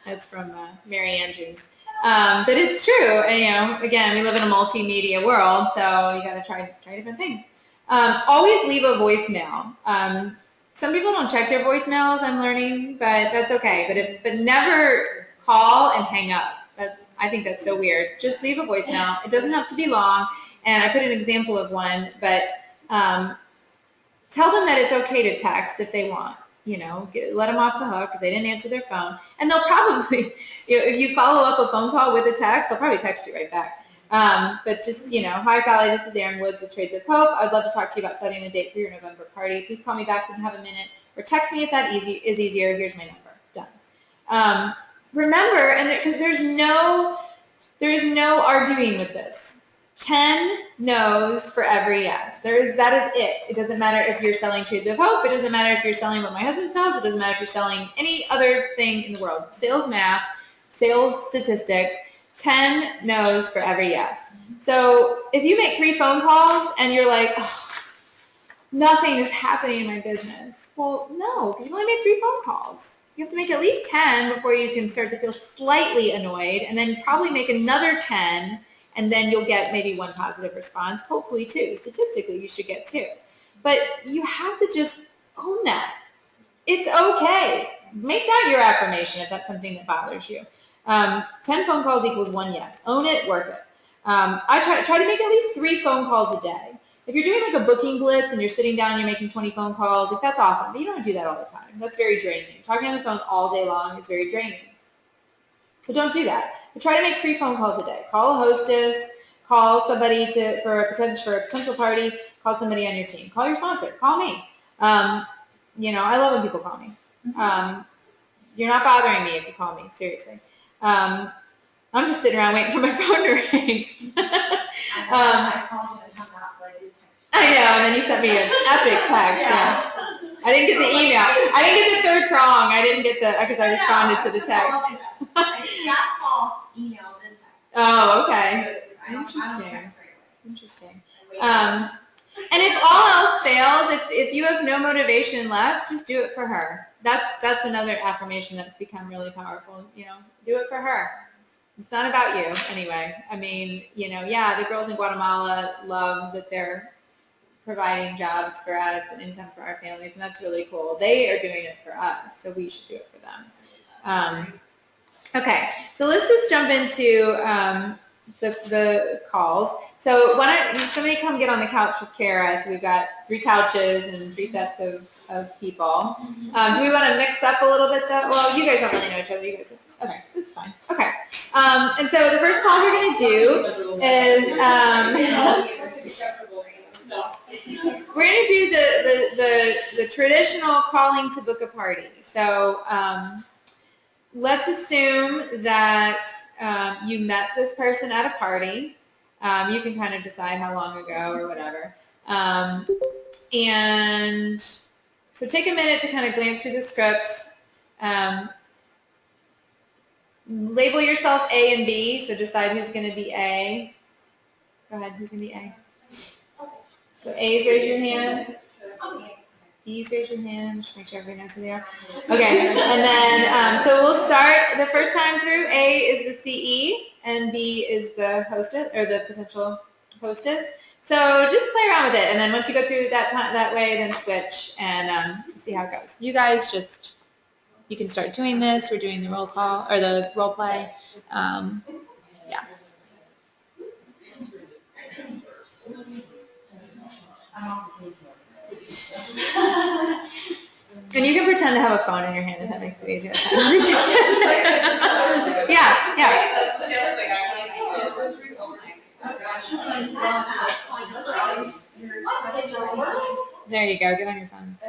That's from Mary Andrews. But it's true. And, again, we live in a multimedia world, so you got to try different things. Always leave a voicemail. Some people don't check their voicemails, I'm learning, but that's okay. But never call and hang up. I think that's so weird. Just leave a voicemail. It doesn't have to be long. And I put an example of one, but tell them that it's okay to text if they want. Let them off the hook if they didn't answer their phone. And they'll probably, if you follow up a phone call with a text, they'll probably text you right back. But just, hi, Sally, this is Erin Woods with Trades of Hope. I'd love to talk to you about setting a date for your November party. Please call me back when you have a minute, or text me if that is easier. Here's my number. Done. Remember, and because there is no arguing with this. 10 no's for every yes. That is it. It doesn't matter if you're selling Trades of Hope. It doesn't matter if you're selling what my husband sells. It doesn't matter if you're selling any other thing in the world. Sales math, sales statistics, 10 no's for every yes. So if you make 3 phone calls and you're like, oh, nothing is happening in my business. Well, no, because you only made 3 phone calls. You have to make at least 10 before you can start to feel slightly annoyed, and then probably make another 10, and then you'll get maybe 1 positive response, hopefully 2. Statistically, you should get 2. But you have to just own that. It's okay. Make that your affirmation if that's something that bothers you. 10 phone calls equals 1 yes. Own it, work it. I try to make at least 3 phone calls a day. If you're doing like a booking blitz and you're sitting down and you're making 20 phone calls, like that's awesome, but you don't do that all the time. That's very draining. Talking on the phone all day long is very draining. So don't do that. But try to make 3 phone calls a day. Call a hostess, call somebody for a potential party, call somebody on your team. Call your sponsor, call me. You know, I love when people call me. You're not bothering me if you call me, seriously. I'm just sitting around waiting for my phone to ring. I called you and hung up, like, you texted. I know, and then you sent me an epic text, yeah. I didn't get the email. I didn't get the 3rd prong. I didn't get because I responded to the text. I got call, email, then text. Oh, okay. I don't text right away. Interesting. And if all else fails, if you have no motivation left, just do it for her. That's another affirmation that's become really powerful. You know, do it for her. It's not about you anyway. I mean, you know, yeah, the girls in Guatemala love that they're providing jobs for us and income for our families, and that's really cool. They are doing it for us, so we should do it for them. Okay, so let's just jump into the calls. So why don't somebody come get on the couch with Kara? So we've got 3 couches and 3 sets of people. Do we want to mix up a little bit though? Well, you guys don't really know each other. You guys, okay, this is fine. Okay, and so the first call we're going to do is we're going to do the traditional calling to book a party. So let's assume that you met this person at a party. You can kind of decide how long ago or whatever. And so take a minute to kind of glance through the script. Label yourself A and B, so decide who's going to be A. Go ahead, who's going to be A? So A's, raise your hand. B's, raise your hand. Just make sure everybody knows who they are. Okay, and then, so we'll start the first time through. A is the CE, and B is the hostess, or the potential hostess. So just play around with it, and then once you go through that way, then switch and see how it goes. You guys just, you can start doing this. We're doing the roll call, or the role play. Yeah. And you can pretend to have a phone in your hand if that makes it easier. Yeah, yeah. There you go. Get on your phones.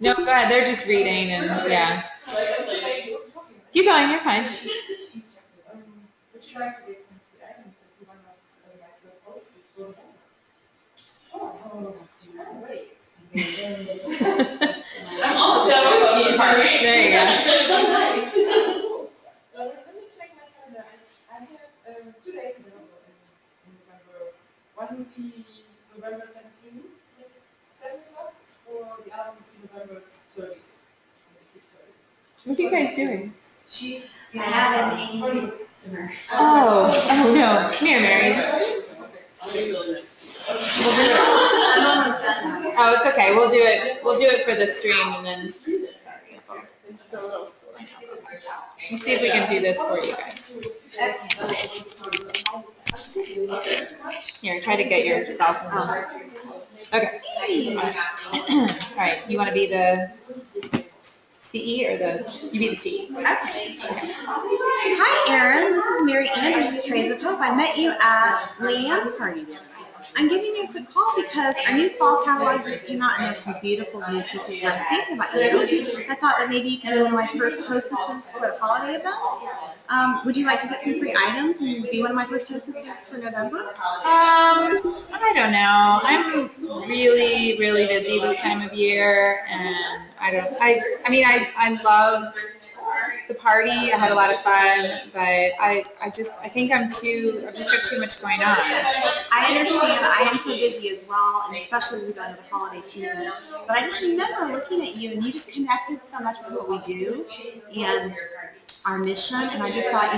No, go ahead. They're just reading and yeah. Keep going. You're fine. There you go. Let me check my calendar. I have 2 days available in November. One would be November 17th, 7 o'clock, or the other would be November 30th. What are you guys doing? I have an angry customer. Oh no. Come here, Mary. We'll do it. I'm almost done now. Oh, it's okay. We'll do it. We'll do it for the stream and then. Let's see if we can do this for you guys. Here, try to get yourself. Okay. All right. You want to be the CE or you be the CE? Okay. Hi, Erin. This is Mary Ann. This is Teresa Pope. I met you at Leanne's party the other night. I'm giving you a quick call because our new fall catalog just came out and there's some beautiful new pieces. I was thinking about you. I thought that maybe you could be one of my first hostesses for the holiday events. Would you like to get some free items and be one of my first hostesses for November? I don't know. I'm really, really busy this time of year, and I mean, I loved the party. I had a lot of fun, but I think I've just got too much going on. I understand. I am so busy as well, and especially as we go into the holiday season. But I just remember looking at you, and you just connected so much with what we do and our mission. And I just thought,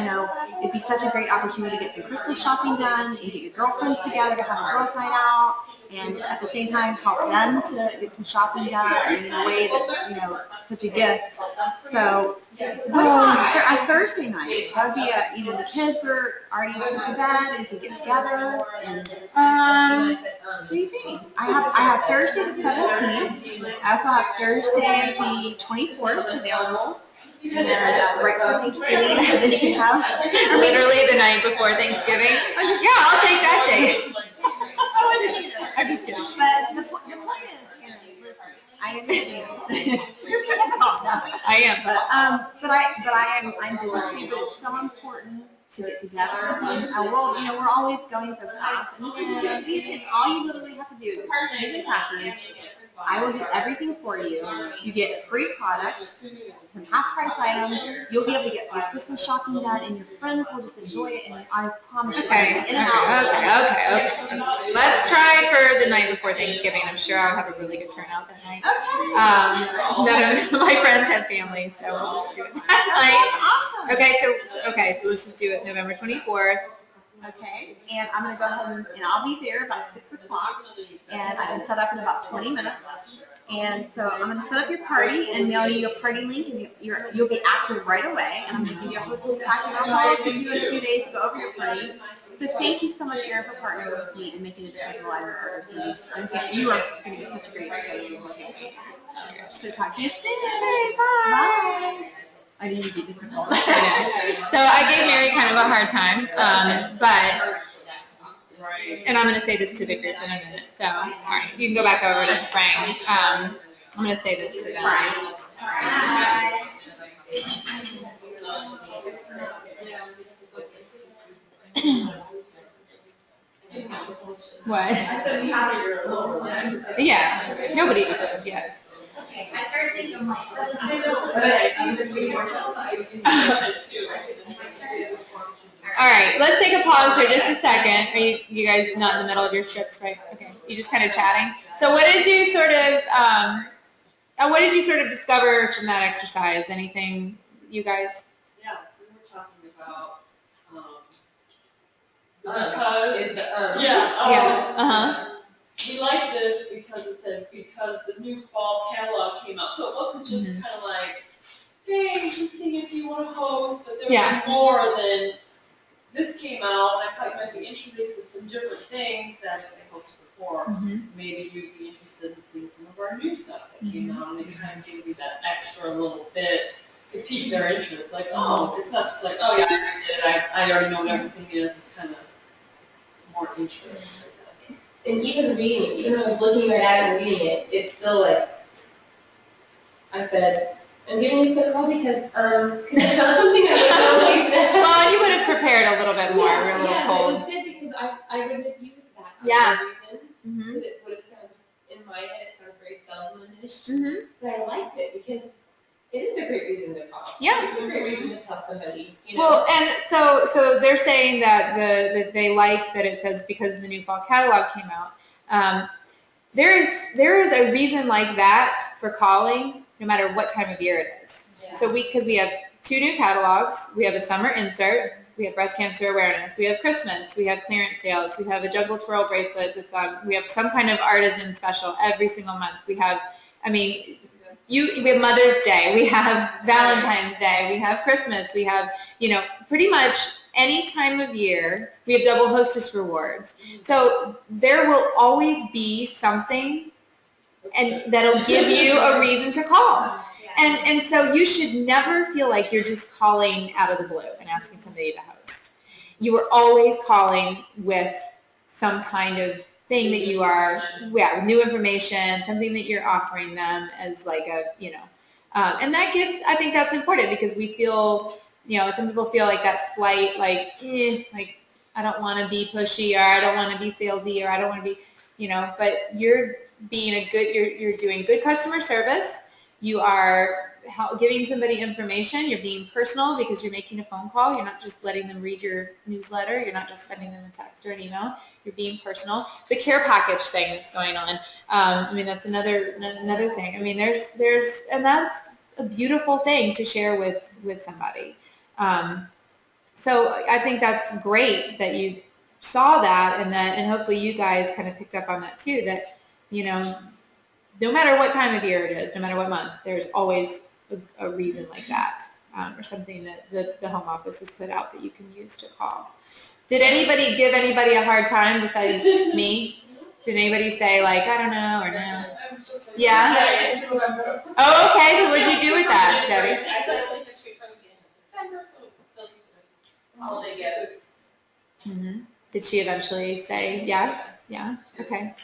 it'd be such a great opportunity to get some Christmas shopping done and get your girlfriends together to have a girls' night out. And at the same time, help them to get some shopping done in a way that's, such a gift. So, what about a Thursday night? That would be the kids are already put to bed and can get together. And, what do you think? I have Thursday the 17th. I also have Thursday the 24th available. And right before Thanksgiving, and then you can have literally the night before Thanksgiving. Yeah, I'll take that day. I'm just kidding. But the point is, listen, I understand. You're difficult now. I am. But I'm busy too. But it's so important to get together. And we're always going so fast. And all you literally have to do is put cheese and crackers. I will do everything for you. You get free products, some half-price items. You'll be able to get your Christmas shopping done, and your friends will just enjoy it. And I promise you, Okay. Let's try for the night before Thanksgiving. I'm sure I'll have a really good turnout that night. None of my friends have families, so we'll just do it that night. Okay, so let's just do it November 24th. Okay, and I'm going to go ahead and I'll be there about 6 o'clock, and I can set up in about 20 minutes. And so I'm going to set up your party and mail you a party link, and you'll be active right away. And I'm going to give you a hostess packet. I'll follow up with you in a few days to go over your party. So thank you so much, Erin, for partnering with me and making it a live artist. And you are going to be such a great host. So talk to you soon. Okay, bye. I need to be difficult. So I gave Mary kind of a hard time, and I'm going to say this to the group in a minute. So, all right, you can go back over to Spring. I'm going to say this to them. What? Yeah, nobody just says yes. I started thinking of myself. All right, let's take a pause for just a second. Are you guys not in the middle of your scripts, right? Okay, you just kind of chatting. So what did you sort of discover from that exercise? Anything, you guys? Yeah, we were talking about we like this because it said because the new fall catalog came out. So it wasn't just kind of like, hey, just see if you want to host, but there was more than this came out, and I thought you might be interested in some different things that if they hosted before, maybe you'd be interested in seeing some of our new stuff that came out, and it kind of gives you that extra little bit to pique their interest. Like, oh, it's not just like, oh yeah, I already know what everything is. It's kind of more interest. And even reading, even though I was looking right at it and reading it, it's still like, I said, I'm giving you a quick call because there's something I would normally say. Well, and you would have prepared a little bit more. We're a little cold. But it was good because I wouldn't have used that for Yeah. some reason. Because it would have sounded, in my head, it sounds very salesman-ish. But I liked it because it is a great reason to call. Yeah. It's a great reason to tell somebody, you know. Well, and so they're saying that that they like that it says because the new fall catalog came out. There is a reason like that for calling, no matter what time of year it is. Yeah. So because we have 2 new catalogs, we have a summer insert, we have breast cancer awareness, we have Christmas, we have clearance sales, we have a juggle twirl bracelet that's on, we have some kind of artisan special every single month. We have, we have Mother's Day, we have Valentine's Day, we have Christmas, we have, pretty much any time of year, we have double hostess rewards. So there will always be something and that'll give you a reason to call. And so you should never feel like you're just calling out of the blue and asking somebody to host. You are always calling with some kind of thing that you are, new information, something that you're offering them as like a, and that gives, I think that's important because we feel, some people feel like that slight, like I don't want to be pushy, or I don't want to be salesy, or I don't want to be, but you're being you're doing good customer service. You are giving somebody information. You're being personal because you're making a phone call. You're not just letting them read your newsletter. You're not just sending them a text or an email. You're being personal. The care package thing that's going on. That's another thing. And that's a beautiful thing to share with somebody. So I think that's great that you saw that, and hopefully you guys kind of picked up on that too, that, no matter what time of year it is, no matter what month, there's always a reason like that, or something that the home office has put out that you can use to call. Did anybody give anybody a hard time besides me? Did anybody say like, I don't know, or no? Yeah? Oh, okay, so what'd you do with that, Debbie? I said we could shoot from the beginning of December, so we can still be doing holiday gifts. Mm-hmm. Did she eventually say yes? Yeah? Okay.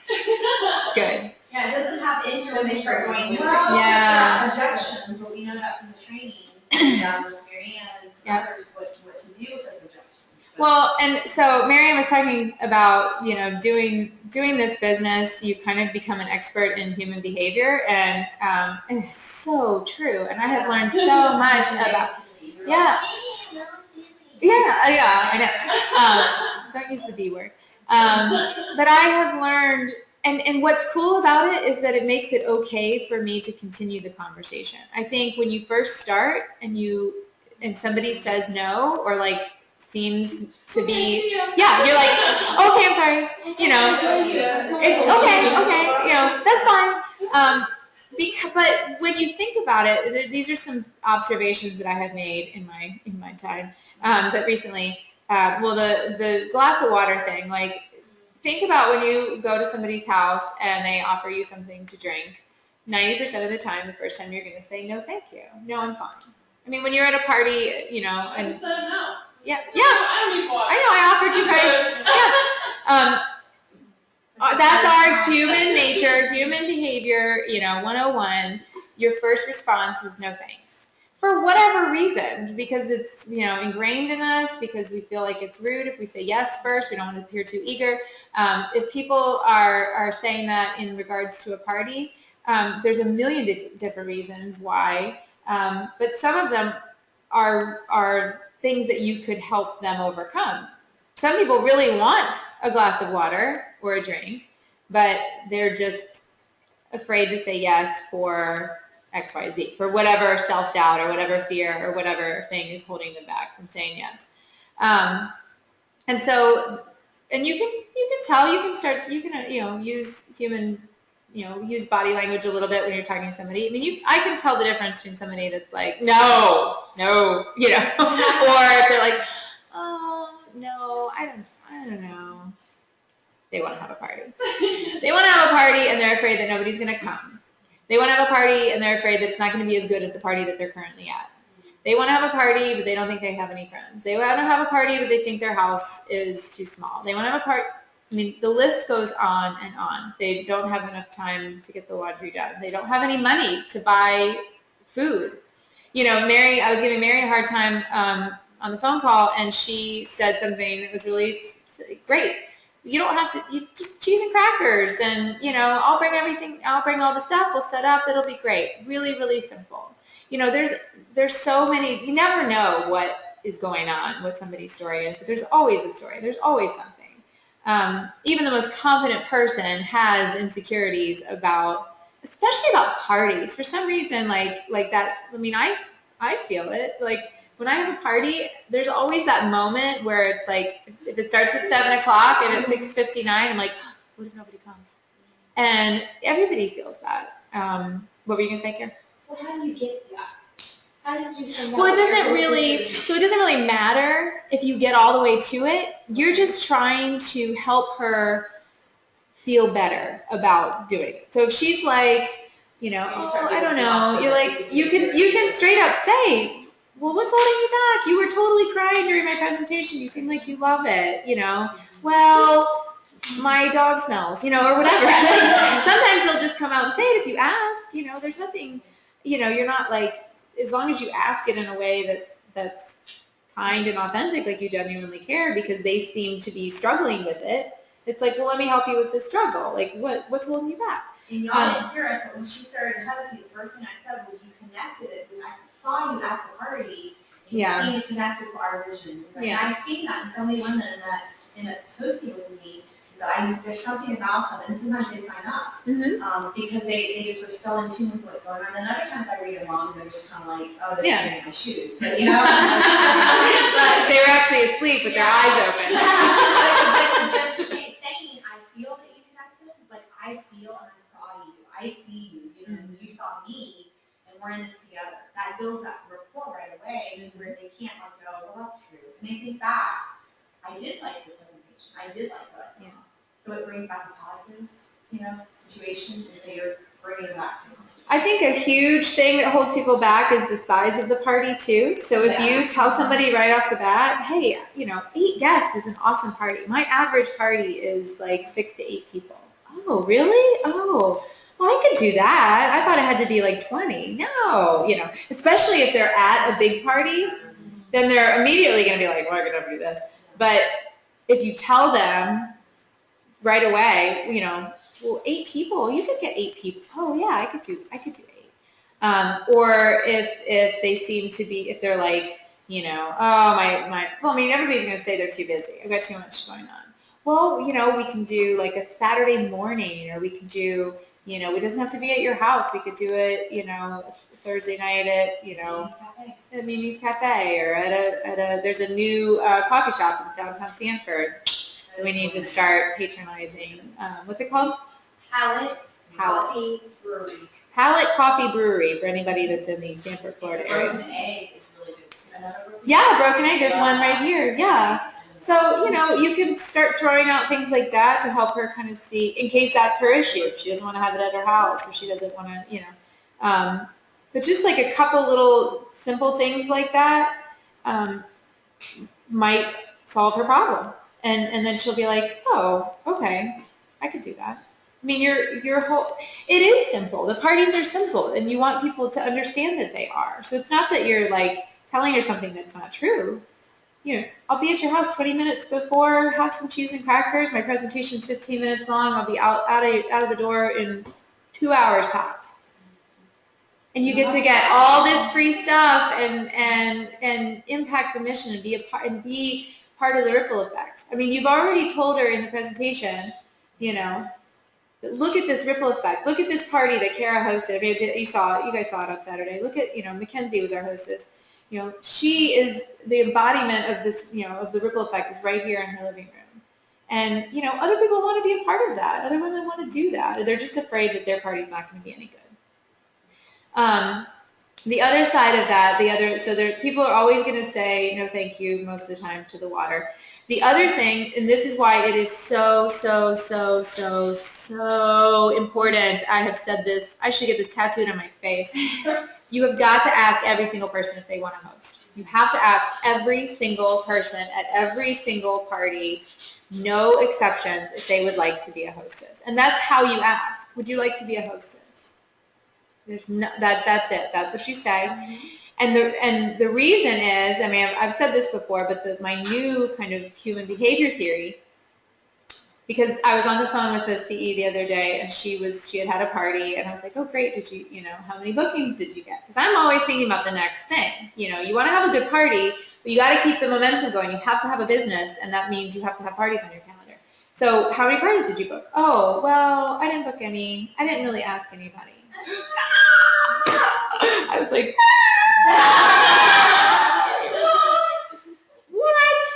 Good. Yeah, it doesn't have interest for going, Yeah. objections, but we know that from the trainings, with Mary Ann and others, what to do with those objections. Well, and so Miriam was talking about, doing this business, you kind of become an expert in human behavior, and it's so true. And I have learned so much about, I know. Don't use the B word. But I have learned, and what's cool about it is that it makes it okay for me to continue the conversation. I think when you first start and somebody says no, or like seems to be, you're like, okay, I'm sorry, okay, that's fine. But when you think about it, these are some observations that I have made in my time, but recently. The glass of water thing, like, think about when you go to somebody's house and they offer you something to drink. 90% of the time, the first time you're going to say, no, thank you. No, I'm fine. I mean, when you're at a party, I just said no. Yeah. I don't need water. I know, I offered you guys, that's our human nature, human behavior, 101. Your first response is no thanks. For whatever reason, because it's, ingrained in us, because we feel like it's rude if we say yes first, we don't want to appear too eager. If people are saying that in regards to a party, there's a million different reasons why, but some of them are things that you could help them overcome. Some people really want a glass of water or a drink, but they're just afraid to say yes for X, Y, Z, for whatever self-doubt or whatever fear or whatever thing is holding them back from saying yes. And so, and you can tell, you can use body language a little bit when you're talking to somebody. I mean, I can tell the difference between somebody that's like, no, or if they're like, oh, no, I don't know. They want to have a party. They want to have a party and they're afraid that nobody's going to come. They want to have a party and they're afraid that it's not going to be as good as the party that they're currently at. They want to have a party, but they don't think they have any friends. They want to have a party, but they think their house is too small. They want to have a party. I mean, the list goes on and on. They don't have enough time to get the laundry done. They don't have any money to buy food. I was giving Mary a hard time on the phone call, and she said something that was really great. You don't have to, just cheese and crackers, and, I'll bring everything, I'll bring all the stuff, we'll set up, it'll be great. Really, really simple. There's so many, you never know what is going on, what somebody's story is, but there's always a story, there's always something. Even the most confident person has insecurities especially about parties. For some reason, like that, I mean, I feel it, like, when I have a party, there's always that moment where it's like, if it starts at 7 o'clock and at 6:59, I'm like, what if nobody comes? And everybody feels that. What were you going to say, Karen? Well, how do you get to that? How did you find out? Well, it doesn't really matter if you get all the way to it. You're just trying to help her feel better about doing it. So if she's like, I don't know, you're like, you can straight up say, well, what's holding you back? You were totally crying during my presentation. You seem like you love it, Well, my dog smells, or whatever. Like, sometimes they'll just come out and say it if you ask, there's nothing, you're not like, as long as you ask it in a way that's kind and authentic, like you genuinely care because they seem to be struggling with it. It's like, well, let me help you with this struggle. Like, what's holding you back? And y'all didn't hear us, but when she started hugging you, the first thing I said was you connected it. When I saw you at the party, and Yeah. you seemed connected to our vision. And Yeah. I've seen that in so many women that posted with me, that there's something about them, and sometimes they sign up, because they just are so in tune with what's going on. And other times I read them wrong, and they're just kind of like, oh, they're Yeah. wearing my shoes. But, but They were actually asleep with their eyes open. but just saying, I feel that you connected, but I feel and I saw you. I see you. You saw me, and we're in this together. That builds that rapport right away to where they can't like go, well, that's true. And they think back, I did like the presentation. I did like what I saw. Yeah. So it brings back a positive, situation, and so you're bringing it back to them. I think a huge thing that holds people back is the size of the party too. So if you tell somebody right off the bat, hey, 8 guests is an awesome party. My average party is like 6 to 8 people. Oh, really? Oh, well, I could do that. I thought it had to be like 20. No, especially if they're at a big party, then they're immediately going to be like, well, I could never do this. But if you tell them right away, well, 8 people, you could get 8 people. Oh yeah, I could do 8. Or if they seem to be, if they're like, everybody's going to say they're too busy. I've got too much going on. Well, we can do like a Saturday morning, or we can do, it doesn't have to be at your house. We could do it, Thursday night at Mimi's Cafe, or there's a new coffee shop in downtown Sanford. We need to start patronizing. What's it called? Palette Coffee Brewery. Palette Coffee Brewery, for anybody that's in the Sanford, Florida area. Broken Egg is really good. Yeah, Broken Egg. There's one right here. Yeah. So, you can start throwing out things like that to help her kind of see, in case that's her issue. If she doesn't want to have it at her house, or she doesn't want to, but just like a couple little simple things like that might solve her problem. And then she'll be like, oh, okay, I could do that. I mean, your whole, it is simple. The parties are simple, and you want people to understand that they are. So it's not that you're like telling her something that's not true. I'll be at your house 20 minutes before, have some cheese and crackers. My presentation's 15 minutes long. I'll be out of the door in 2 hours tops. And you get to get all this free stuff and impact the mission and be part of the ripple effect. I mean, you've already told her in the presentation, look at this ripple effect. Look at this party that Kara hosted. I mean, you guys saw it on Saturday. Look at, Mackenzie was our hostess. She is the embodiment of this, of the ripple effect is right here in her living room. And, other people want to be a part of that. Other women want to do that. Or they're just afraid that their party's not going to be any good. The other side of that, so people are always going to say, no, thank you, most of the time to the water. The other thing, and this is why it is so, so, so, so, so important. I have said this, I should get this tattooed on my face. You have got to ask every single person if they want to host. You have to ask every single person at every single party, no exceptions, if they would like to be a hostess. And that's how you ask. Would you like to be a hostess? There's no, that's it. That's what you say. And the reason is, I mean, I've said this before, but my new kind of human behavior theory, because I was on the phone with the CE the other day, and she had a party, and I was like, oh, great, did you, how many bookings did you get? Because I'm always thinking about the next thing. You want to have a good party, but you got to keep the momentum going. You have to have a business, and that means you have to have parties on your calendar. So how many parties did you book? Oh, well, I didn't book any. I didn't really ask anybody. I was like, what?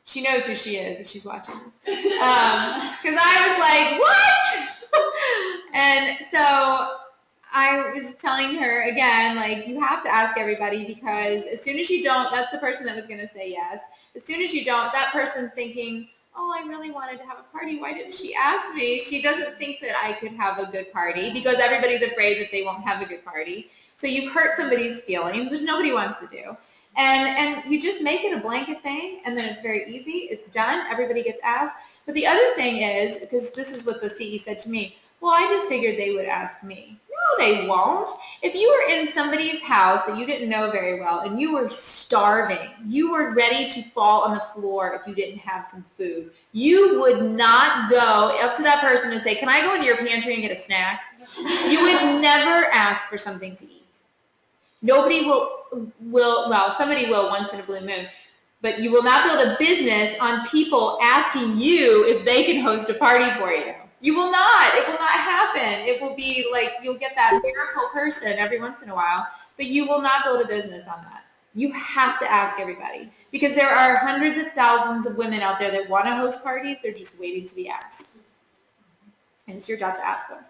She knows who she is if she's watching. Because I was like, what? And so I was telling her again, like, you have to ask everybody, because as soon as you don't, that's the person that was going to say yes. As soon as you don't, that person's thinking, oh, I really wanted to have a party. Why didn't she ask me? She doesn't think that I could have a good party, because everybody's afraid that they won't have a good party. So you've hurt somebody's feelings, which nobody wants to do. And you just make it a blanket thing, and then it's very easy. It's done. Everybody gets asked. But the other thing is, because this is what the CE said to me, well, I just figured they would ask me. No, they won't. If you were in somebody's house that you didn't know very well and you were starving, you were ready to fall on the floor if you didn't have some food, you would not go up to that person and say, can I go into your pantry and get a snack? You would never ask for something to eat. Nobody well, somebody will once in a blue moon, but you will not build a business on people asking you if they can host a party for you. You will not. It will not happen. It will be like you'll get that miracle person every once in a while, but you will not build a business on that. You have to ask everybody because there are hundreds of thousands of women out there that want to host parties. They're just waiting to be asked. And it's your job to ask them.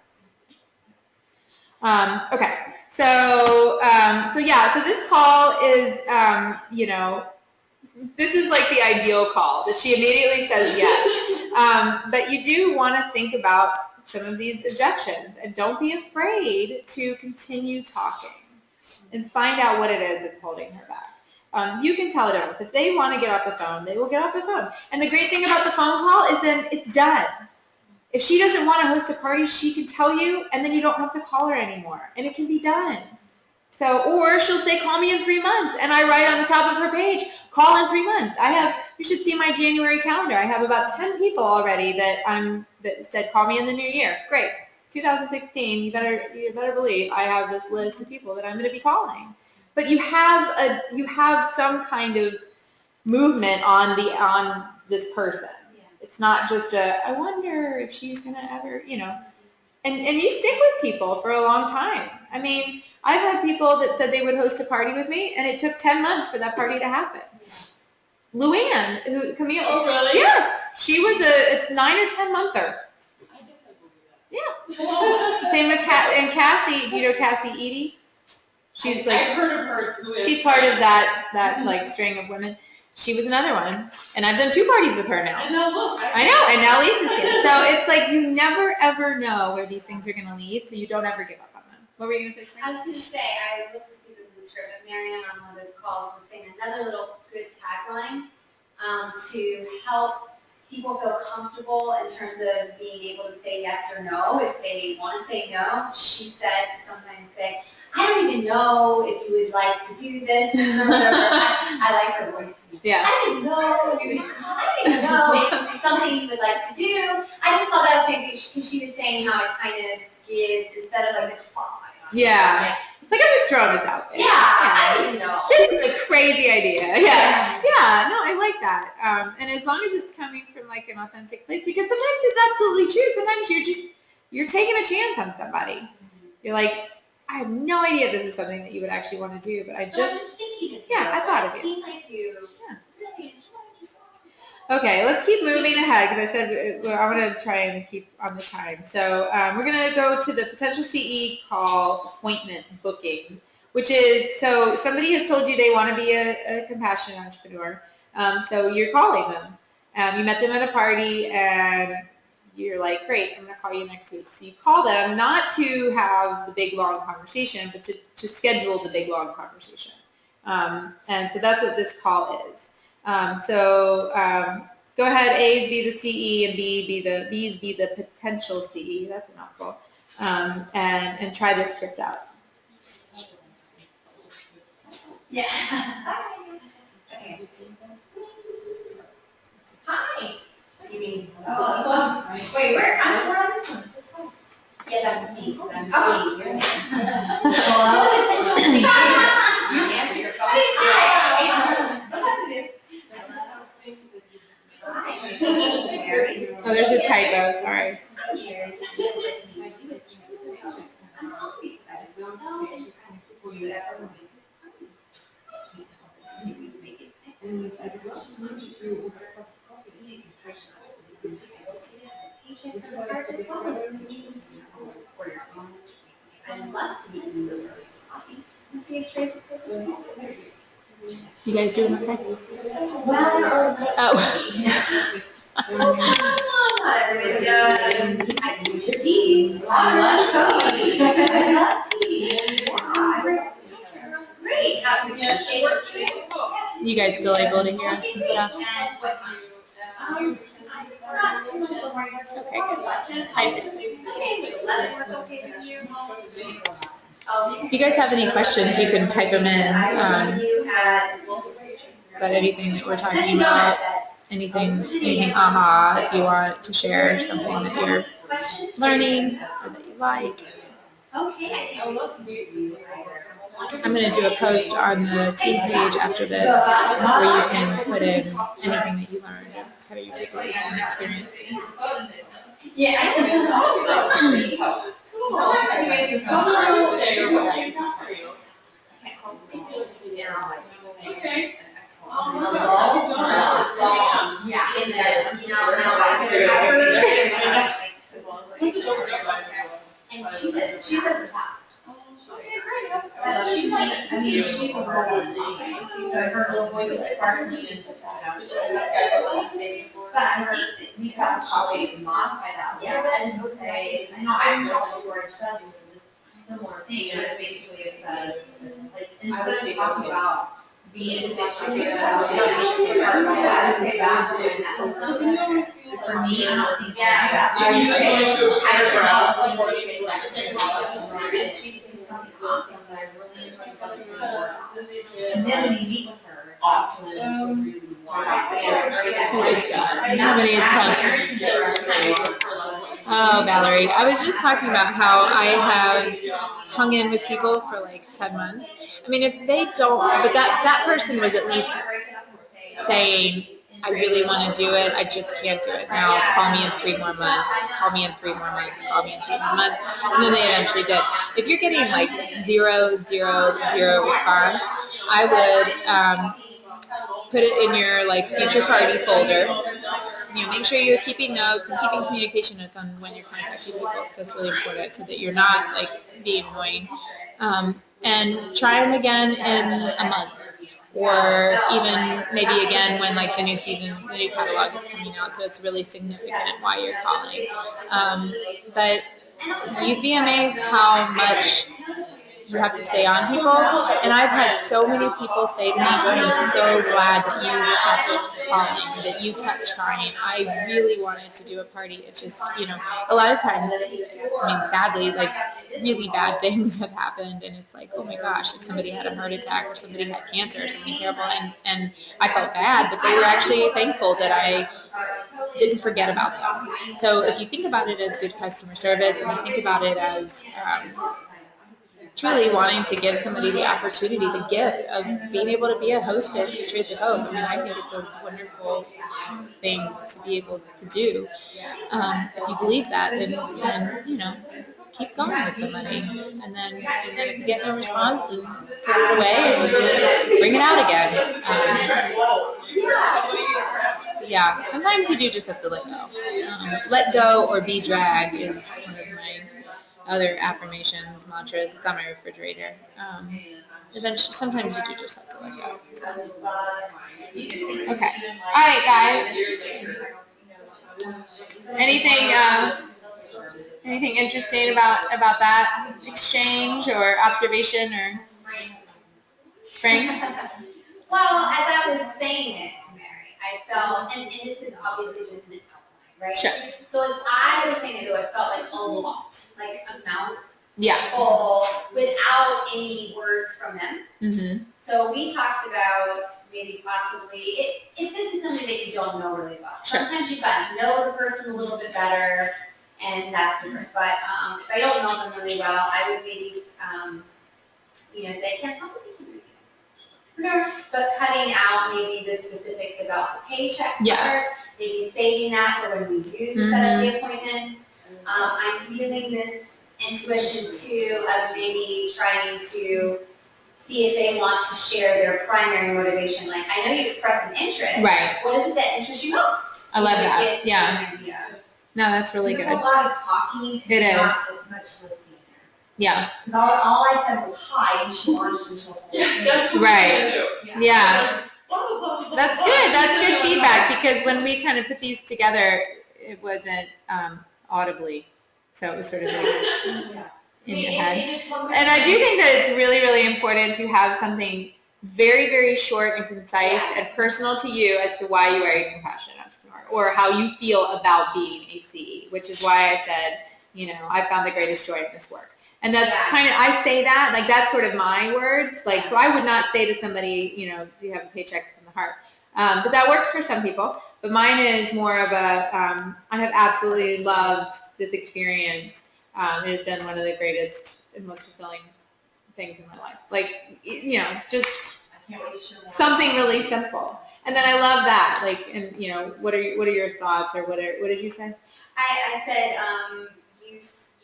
Okay, so this call is, this is like the ideal call that she immediately says yes. But you do want to think about some of these objections and don't be afraid to continue talking and find out what it is that's holding her back. You can tell adults if they want to get off the phone, they will get off the phone. And the great thing about the phone call is then it's done. If she doesn't want to host a party, she can tell you, and then you don't have to call her anymore, and it can be done. So, or she'll say, call me in 3 months, and I write on the top of her page, call in 3 months. You should see my January calendar. I have about 10 people already that said, call me in the new year. Great. 2016, you better believe I have this list of people that I'm going to be calling. But you have some kind of movement on this person. It's not just I wonder if she's going to ever, and you stick with people for a long time. I mean, I've had people that said they would host a party with me, and it took 10 months for that party to happen. Luann, Camille. Oh, really? Yes. She was a 9 or 10 monther. I guess I believe that. Yeah. Same with Cassie. Do you know Cassie Edie? She's like, I've heard of her. She's part of that like string of women. She was another one, and I've done 2 parties with her now. And now look. I know, and now Lisa's here. So it's like you never ever know where these things are going to lead, so you don't ever give up on them. What were you going to say, Spring? I was going to say, I looked to see this in the script, but Marianne on one of those calls was saying another little good tagline to help people feel comfortable in terms of being able to say yes or no. If they want to say no, she said to sometimes say, I don't even know if you would like to do this or whatever. I like her voice. Yeah. I don't even know if it's something you would like to do. I just thought that was maybe because she was saying how it kind of gives, instead of like a spotlight on you. Yeah. It's like I'm just throwing this out there. Yeah, I don't even know. This is a crazy idea. Yeah. No, I like that. And as long as it's coming from like an authentic place, because sometimes it's absolutely true. Sometimes you're taking a chance on somebody. You're like, I have no idea if this is something that you would actually want to do, but I'm just thinking of you. Yeah, I thought of you. It seemed like you Yeah. really enjoyed yourself. Okay, let's keep moving ahead because I said I want to try and keep on the time. So we're going to go to the potential CE call appointment booking, which is, so somebody has told you they want to be a compassionate entrepreneur. So you're calling them. You met them at a party and you're like, great, I'm going to call you next week. So you call them not to have the big, long conversation, but to schedule the big, long conversation. And so that's what this call is. Go ahead, A's be the CE and B's be the potential CE. That's a mouthful. And try this script out. Yeah. Okay. Hi. You mean? Wait, we're on this one. Yeah, that's me. That's Oh. me. Hello. You answer your phone. Hi. Hi. Oh, there's a typo, sorry. I'd love to meet you. You guys doing okay? Well, Oh. Not everybody does. I can use your tea. I love tea. I love tea. Great. How did you work too? You guys still able to hear us and stuff? Not too much of a morning person. Okay, good. Hi, Nancy. If you guys have any questions, you can type them in. About anything that we're talking about, anything aha, if you want to share something that you're learning or that you like. Okay. I would love to meet you. I'm going to do a post on the team page after this where you can put in anything that you learned, kind of your takeaways from the experience. Yeah, I Okay. And she says that. Okay, great. But she's a her little voice is sparkling and just, but I think we got to probably modify that a little bit and say, I know I'm going to George says this similar thing, and it's basically like, instead of talking about being distributed about I would say that for me, I don't think that. I don't and then when you meet with her, Oh, Valerie, I was just talking about how I have hung in with people for like 10 months. I mean, if they don't, but that person was at least saying, I really want to do it, I just can't do it now, call me in 3 more months, call me in 3 more months, call me in 3 more months, and then they eventually did. If you're getting like 0, 0, 0 response, I would put it in your like future party folder. You know, make sure you're keeping notes and keeping communication notes on when you're contacting people, because that's really important, so that you're not like being annoying. And try them again in a month, or even maybe again when like the new season, the new catalog is coming out, so it's really significant why you're calling. But you'd be amazed how much you have to stay on people. And I've had so many people say to me, I'm so glad that you kept calling, that you kept trying. I really wanted to do a party. It just, you know, a lot of times, I mean, sadly, like really bad things have happened, and it's like, oh my gosh, like somebody had a heart attack or somebody had cancer or something terrible, and I felt bad, but they were actually thankful that I didn't forget about them. So if you think about it as good customer service, and you think about it as truly wanting to give somebody the opportunity, the gift of being able to be a hostess with Trades of Hope, I mean, I think it's a wonderful thing to be able to do. If you believe that, then you know, keep going with somebody, and then if you get no response, then put it away and bring it out again. Yeah, sometimes you do just have to let go. Let go or be dragged is one of my other affirmations, mantras. It's on my refrigerator. Eventually, sometimes you do just have to let go. So. Okay. All right, guys. Anything interesting about that exchange or observation or spring? Well, as I was saying it to Mary, I felt, and this is obviously just an outline, right? Sure. So as I was saying it, though, it felt like a lot, like a mouthful, Yeah. without any words from them. Mm-hmm. So we talked about maybe possibly, if this is somebody that you don't know really well, Sure. sometimes you've got to know the person a little bit better, and that's different. But if I don't know them really well, I would maybe, say, yeah, how would you do this? But cutting out maybe the specifics about the paycheck. Yes. Part, maybe saving that for when we do set up the appointments. I'm feeling this intuition too of maybe trying to see if they want to share their primary motivation. Like, I know you express an interest. Right. What is it that interests you most? I love that. Yeah. No, that's really good. There's a lot of talking. It is. Not much listening there. Yeah. Because all I said was hi, and she launched into a whole Right. Yeah. That's good. That's good feedback, because when we kind of put these together, it wasn't audibly, so it was sort of like in your head. And I do think that it's really, really important to have something very, very short and concise and personal to you as to why you are a compassionate entrepreneur or how you feel about being a CE, which is why I said, I found the greatest joy in this work. And that's kind of, I say that, like that's sort of my words. Like, so I would not say to somebody, do you have a paycheck from the heart? But that works for some people. But mine is more of a, I have absolutely loved this experience. It has been one of the greatest and most fulfilling things in my life. Like, just something really simple. And then I love that. Like, and what are your thoughts, or what did you say? I said,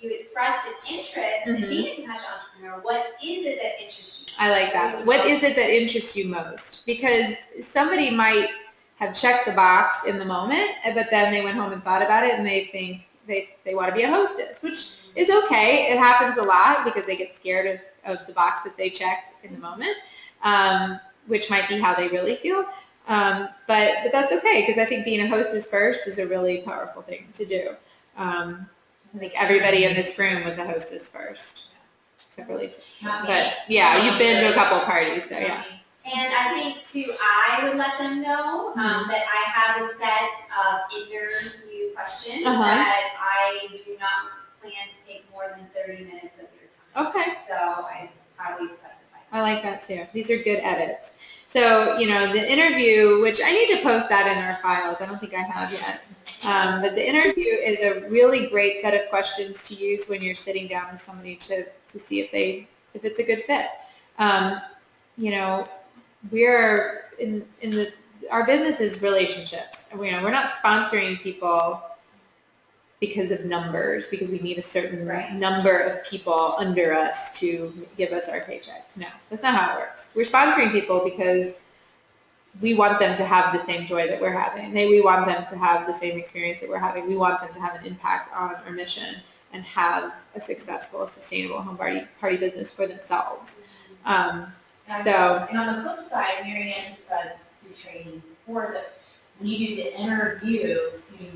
you expressed an interest in being a compassionate entrepreneur. What is it that interests you? I like that. What is it that interests you most? Because somebody might have checked the box in the moment, but then they went home and thought about it, and they think they want to be a hostess, which is okay. It happens a lot because they get scared of the box that they checked in the moment, which might be how they really feel. But that's okay, because I think being a hostess first is a really powerful thing to do. I think everybody in this room was a hostess first, except for Lisa. But yeah, you've been to a couple of parties, so yeah. And I think too, I would let them know that I have a set of interview questions that I do not plan to take more than 30 minutes of your time. Okay. So I probably specify that. I like that too. These are good edits. So, the interview, which I need to post that in our files. I don't think I have yet. But the interview is a really great set of questions to use when you're sitting down with somebody to see if it's a good fit. We're our business is relationships. We're not sponsoring people because of numbers, because we need a certain number of people under us to give us our paycheck. No, that's not how it works. We're sponsoring people because we want them to have the same joy that we're having. We want them to have the same experience that we're having. We want them to have an impact on our mission and have a successful, sustainable home party business for themselves. And on the flip side, Marianne said through training before that when you do the interview,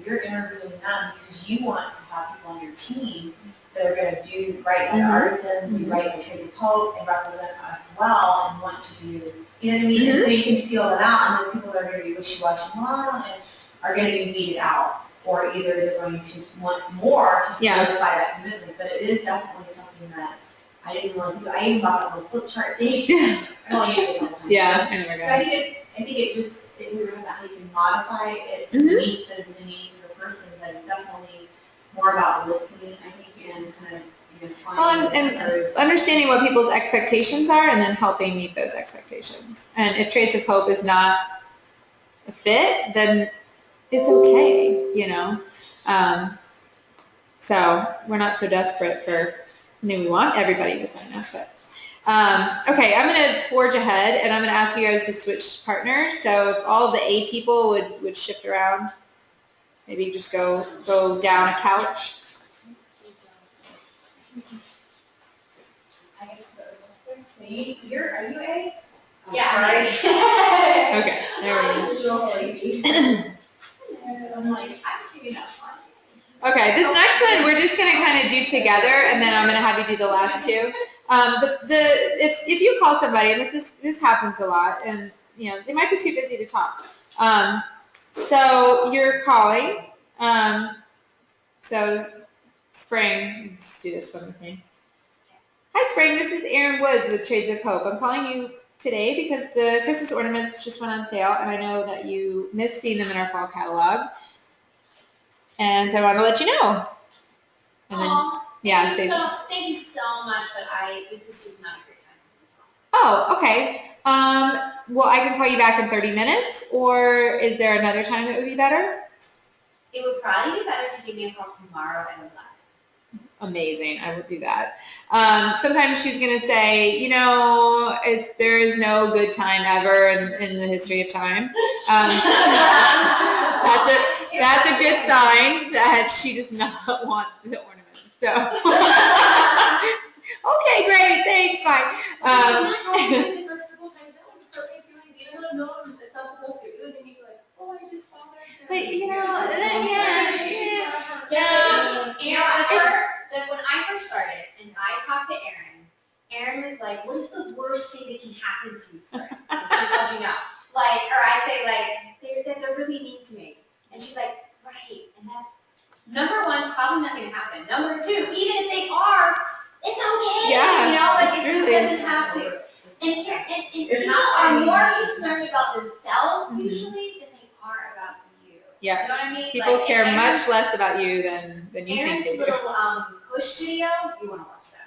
you're interviewing them because you want to have people on your team that are going to do right by the artisans, do right by Trades of Hope, and represent us well, and want to do, you know what I mean? And so you can feel them out, and those people that are going to be wishy-washy and are going to be weeded out, or either they're going to want more to solidify that commitment. But it is definitely something that I didn't really do. I even bought that little flip chart thing. I don't use it all the time. Yeah, I never got it. I think it just, if we were talking about how you can modify it to meet the needs of the person, but it's definitely more about listening, I think, and kind of, and understanding what people's expectations are, and then helping meet those expectations. And if Trades of Hope is not a fit, then it's okay, So we're not so desperate for, we want everybody to sign us, but. Okay, I'm going to forge ahead, and I'm going to ask you guys to switch partners. So if all of the A people would shift around, maybe just go down a couch. Are you A? Yeah. Okay, there we go. Okay, this next one we're just going to kind of do together, and then I'm going to have you do the last two. If you call somebody, and this happens a lot, and they might be too busy to talk. So you're calling. So Spring, just do this one with me. Hi Spring, this is Erin Woods with Trades of Hope. I'm calling you today because the Christmas ornaments just went on sale, and I know that you missed seeing them in our fall catalog. And I want to let you know. And then, thank you so much, but this is just not a great time for me. Oh, okay. Well, I can call you back in 30 minutes, or is there another time that would be better? It would probably be better to give me a call tomorrow at 11. Amazing. I will do that. Sometimes she's going to say, there is no good time ever in the history of time. That's a good sign that she does not want the ornaments. So, okay, great. Thanks. Bye. But when I first started and I talked to Erin Erin was like, what is the worst thing that can happen to you, Spring? If somebody tells you no. Like, or I say like, they're really mean to me. And she's like, right, and that's, number one, probably not gonna happen. Number two, even if they are, it's okay, Yeah, you know, like it's it really- doesn't have to. And people are more concerned about themselves usually than they are about you. Yeah. You know what I mean? People Like, care Aaron's- much less about you than you think Aaron's they do. little push video, you wanna watch that.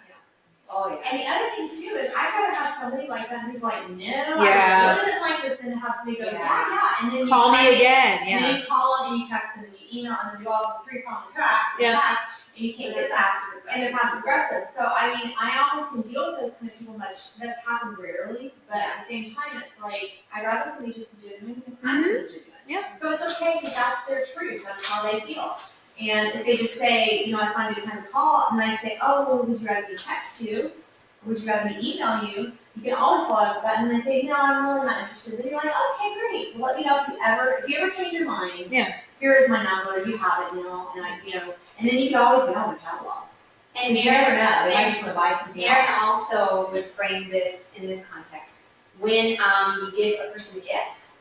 Oh, yeah. And the other thing too is I'd rather have somebody like that who's like, no, Yeah. I really didn't like this, than to have somebody go, Yeah. yeah, and then you Call try me to- again, And yeah. then you call them and you text them and you email and then you all three call on the track. Yeah. And you can't get that. And they're passive aggressive. So I mean, I almost can deal with those kind of people much, that's happened rarely, but at the same time, it's like, I'd rather somebody just be genuine because I'm being genuine. Yeah. So it's okay because that's their truth, that's how they feel. And if they just say, you know, I find it time to call, and I say, oh, well, would you rather me text you? Or would you rather me email you? You can always follow up with that, and then say, no, I'm really not interested. Then you're like, okay, great. Well, let me know if you ever change your mind. Yeah. Here is my number, you have it now, and and then you can always get on the catalog. And You never Aaron, know, they might just want to buy something Aaron else. also would frame this in this context. When you give a person a gift,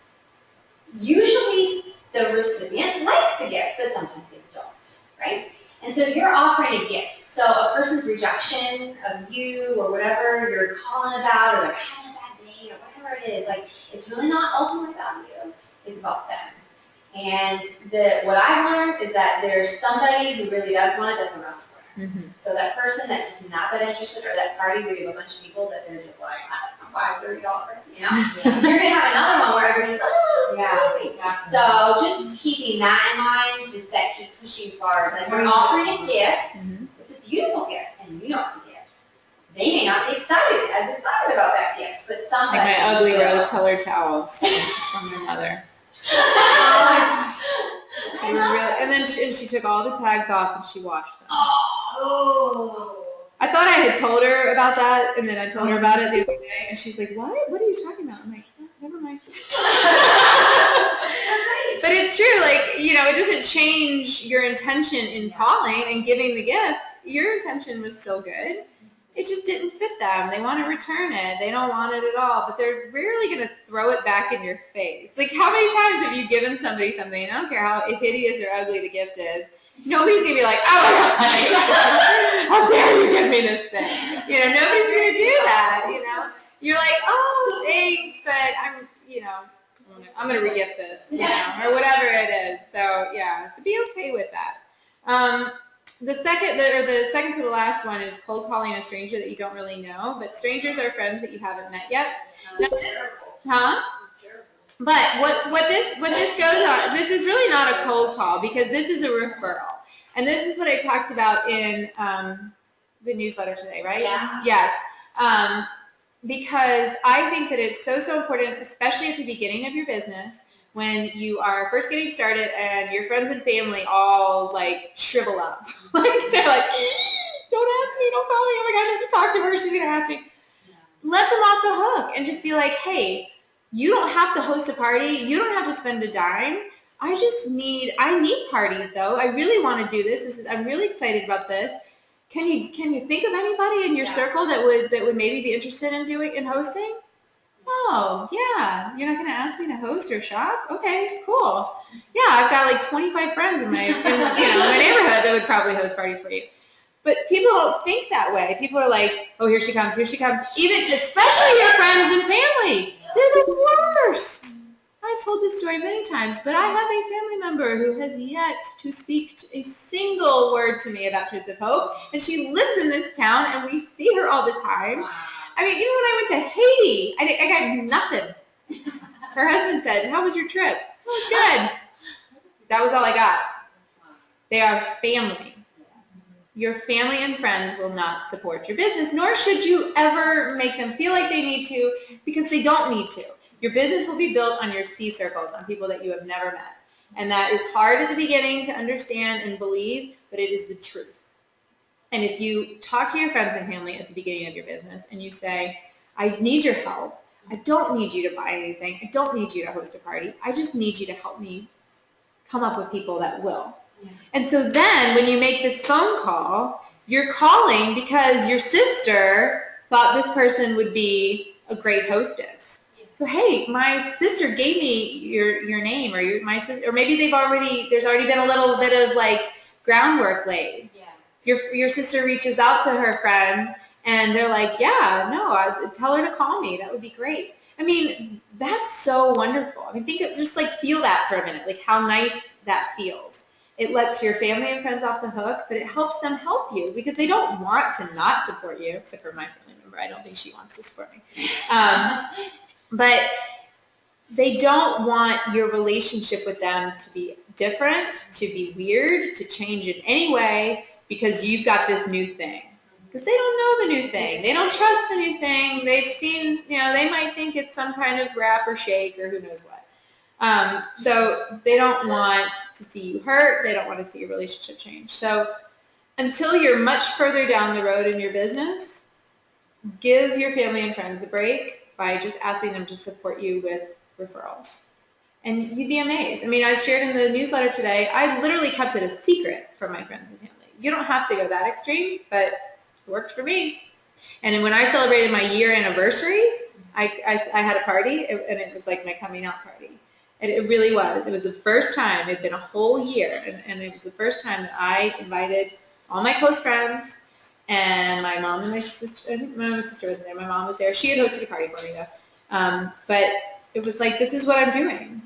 usually the recipient likes the gift, but sometimes they don't, right? And so you're offering a gift. So a person's rejection of you or whatever you're calling about, or they're having a bad day or whatever it is, like it's really not ultimately about you, it's about them. And what I've learned is that there's somebody who really does want it that's around the corner. Mm-hmm. So that person that's just not that interested, or that party where you have a bunch of people that they're just like, I don't know, $30, you know? You're gonna have another one where everybody's like, oh, Yeah, exactly. so just keeping that in mind, just that keep pushing forward. Like we're offering a gift, Mhm. it's a beautiful gift, and you know it's a gift. They may not be as excited about that gift, but somebody. Like my ugly will. rose-colored towels from my mother. They were really, and then she took all the tags off and she washed them. Oh. I thought I had told her about that, and then I told her about it the other day, and she's like, what? What are you talking about? I'm like, oh, never mind. But it's true, like, you know, it doesn't change your intention in calling and giving the gifts. Your intention was still good. It just didn't fit them. They want to return it. They don't want it at all, but they're rarely going to throw it back in your face. Like, how many times have you given somebody something, and I don't care how hideous or ugly the gift is, nobody's going to be like, oh my God, how dare you give me this thing? You know, nobody's going to do that, you know? You're like, oh, thanks, but I'm going to re-gift this, you know, or whatever it is. So, yeah, so be okay with that. The second to the last one is cold calling a stranger that you don't really know, but strangers are friends that you haven't met yet. Huh? But what this goes on, this is really not a cold call because this is a referral. And this is what I talked about in the newsletter today, right? Yeah. Yes. Because I think that it's so important, especially at the beginning of your business, when you are first getting started and your friends and family all like shrivel up. Like they're like, don't ask me, don't call me, oh my gosh, I have to talk to her, she's gonna ask me. Let them off the hook and just be like, hey, you don't have to host a party, you don't have to spend a dime. I need parties though. I really want to do this. I'm really excited about this. Can you think of anybody in your circle that would maybe be interested in hosting? Oh, yeah, you're not going to ask me to host or shop? Okay, cool. Yeah, I've got like 25 friends in my neighborhood that would probably host parties for you. But people don't think that way. People are like, oh, here she comes. Even, especially your friends and family. They're the worst. I've told this story many times, but I have a family member who has yet to speak a single word to me about Kids of Hope, and she lives in this town, and we see her all the time. I mean, even when I went to Haiti, I got nothing. Her husband said, how was your trip? Oh, it's good. That was all I got. They are family. Your family and friends will not support your business, nor should you ever make them feel like they need to, because they don't need to. Your business will be built on your C circles, on people that you have never met. And that is hard at the beginning to understand and believe, but it is the truth. And if you talk to your friends and family at the beginning of your business and you say, I need your help. I don't need you to buy anything. I don't need you to host a party. I just need you to help me come up with people that will. Yeah. And so then when you make this phone call, you're calling because your sister thought this person would be a great hostess. So hey, my sister gave me your name, or my sister, or maybe there's already been a little bit of like groundwork laid. Yeah. Your sister reaches out to her friend, and they're like, yeah, no, tell her to call me. That would be great. I mean, that's so wonderful. I mean, just like feel that for a minute, like how nice that feels. It lets your family and friends off the hook, but it helps them help you because they don't want to not support you, except for my family member. I don't think she wants to support me. But they don't want your relationship with them to be different, to be weird, to change in any way because you've got this new thing. Because they don't know the new thing. They don't trust the new thing. They've seen, they might think it's some kind of wrap or shake or who knows what. So they don't want to see you hurt. They don't want to see your relationship change. So until you're much further down the road in your business, give your family and friends a break by just asking them to support you with referrals. And you'd be amazed. I mean, I shared in the newsletter today, I literally kept it a secret from my friends and family. You don't have to go that extreme, but it worked for me. And then when I celebrated my year anniversary, I had a party, and it was like my coming out party. And it really was. It was the first time. It had been a whole year, and it was the first time that I invited all my close friends and my mom and my sister. I think my sister wasn't there. My mom was there. She had hosted a party for me, though. But it was like, this is what I'm doing.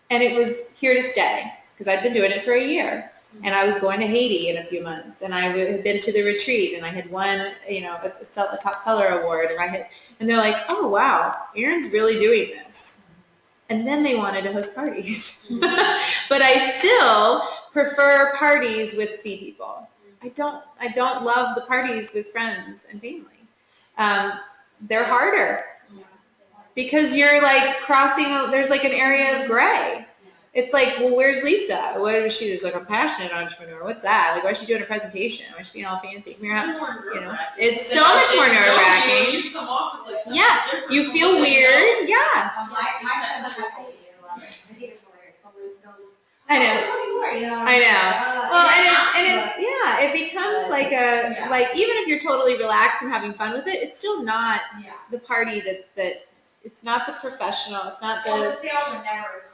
And it was here to stay because I'd been doing it for a year. And I was going to Haiti in a few months, and I had been to the retreat, and I had won, a top seller award, and they're like, oh wow, Erin's really doing this. And then they wanted to host parties, but I still prefer parties with C people. I don't love the parties with friends and family. They're harder because you're like crossing. There's like an area of gray. It's like, well, where's Lisa? What is she? There's like a passionate entrepreneur. What's that? Like, why is she doing a presentation? Why is she being all fancy? It's so much more nerve-wracking. You come off as like Yeah, you feel weird. Yeah. I know. Well, it becomes like even if you're totally relaxed and having fun with it, it's still not the party that it's not the professional. It's not the. Well, the sales are never as high.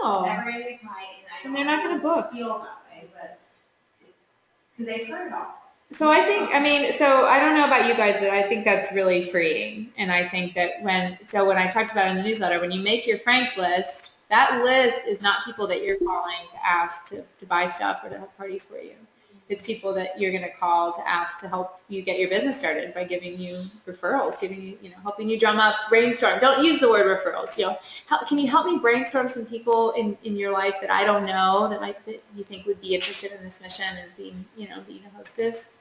No. Never anything high, And they're not going to book. Feel that way, but because they've heard it all. So I don't know about you guys, but I think that's really freeing. And I think that when I talked about it in the newsletter, when you make your Frank list, that list is not people that you're calling to ask to buy stuff or to have parties for you. It's people that you're going to call to ask to help you get your business started by giving you referrals, helping you drum up, brainstorm. Don't use the word referrals. Can you help me brainstorm some people in your life that I don't know that you think would be interested in this mission and being a hostess?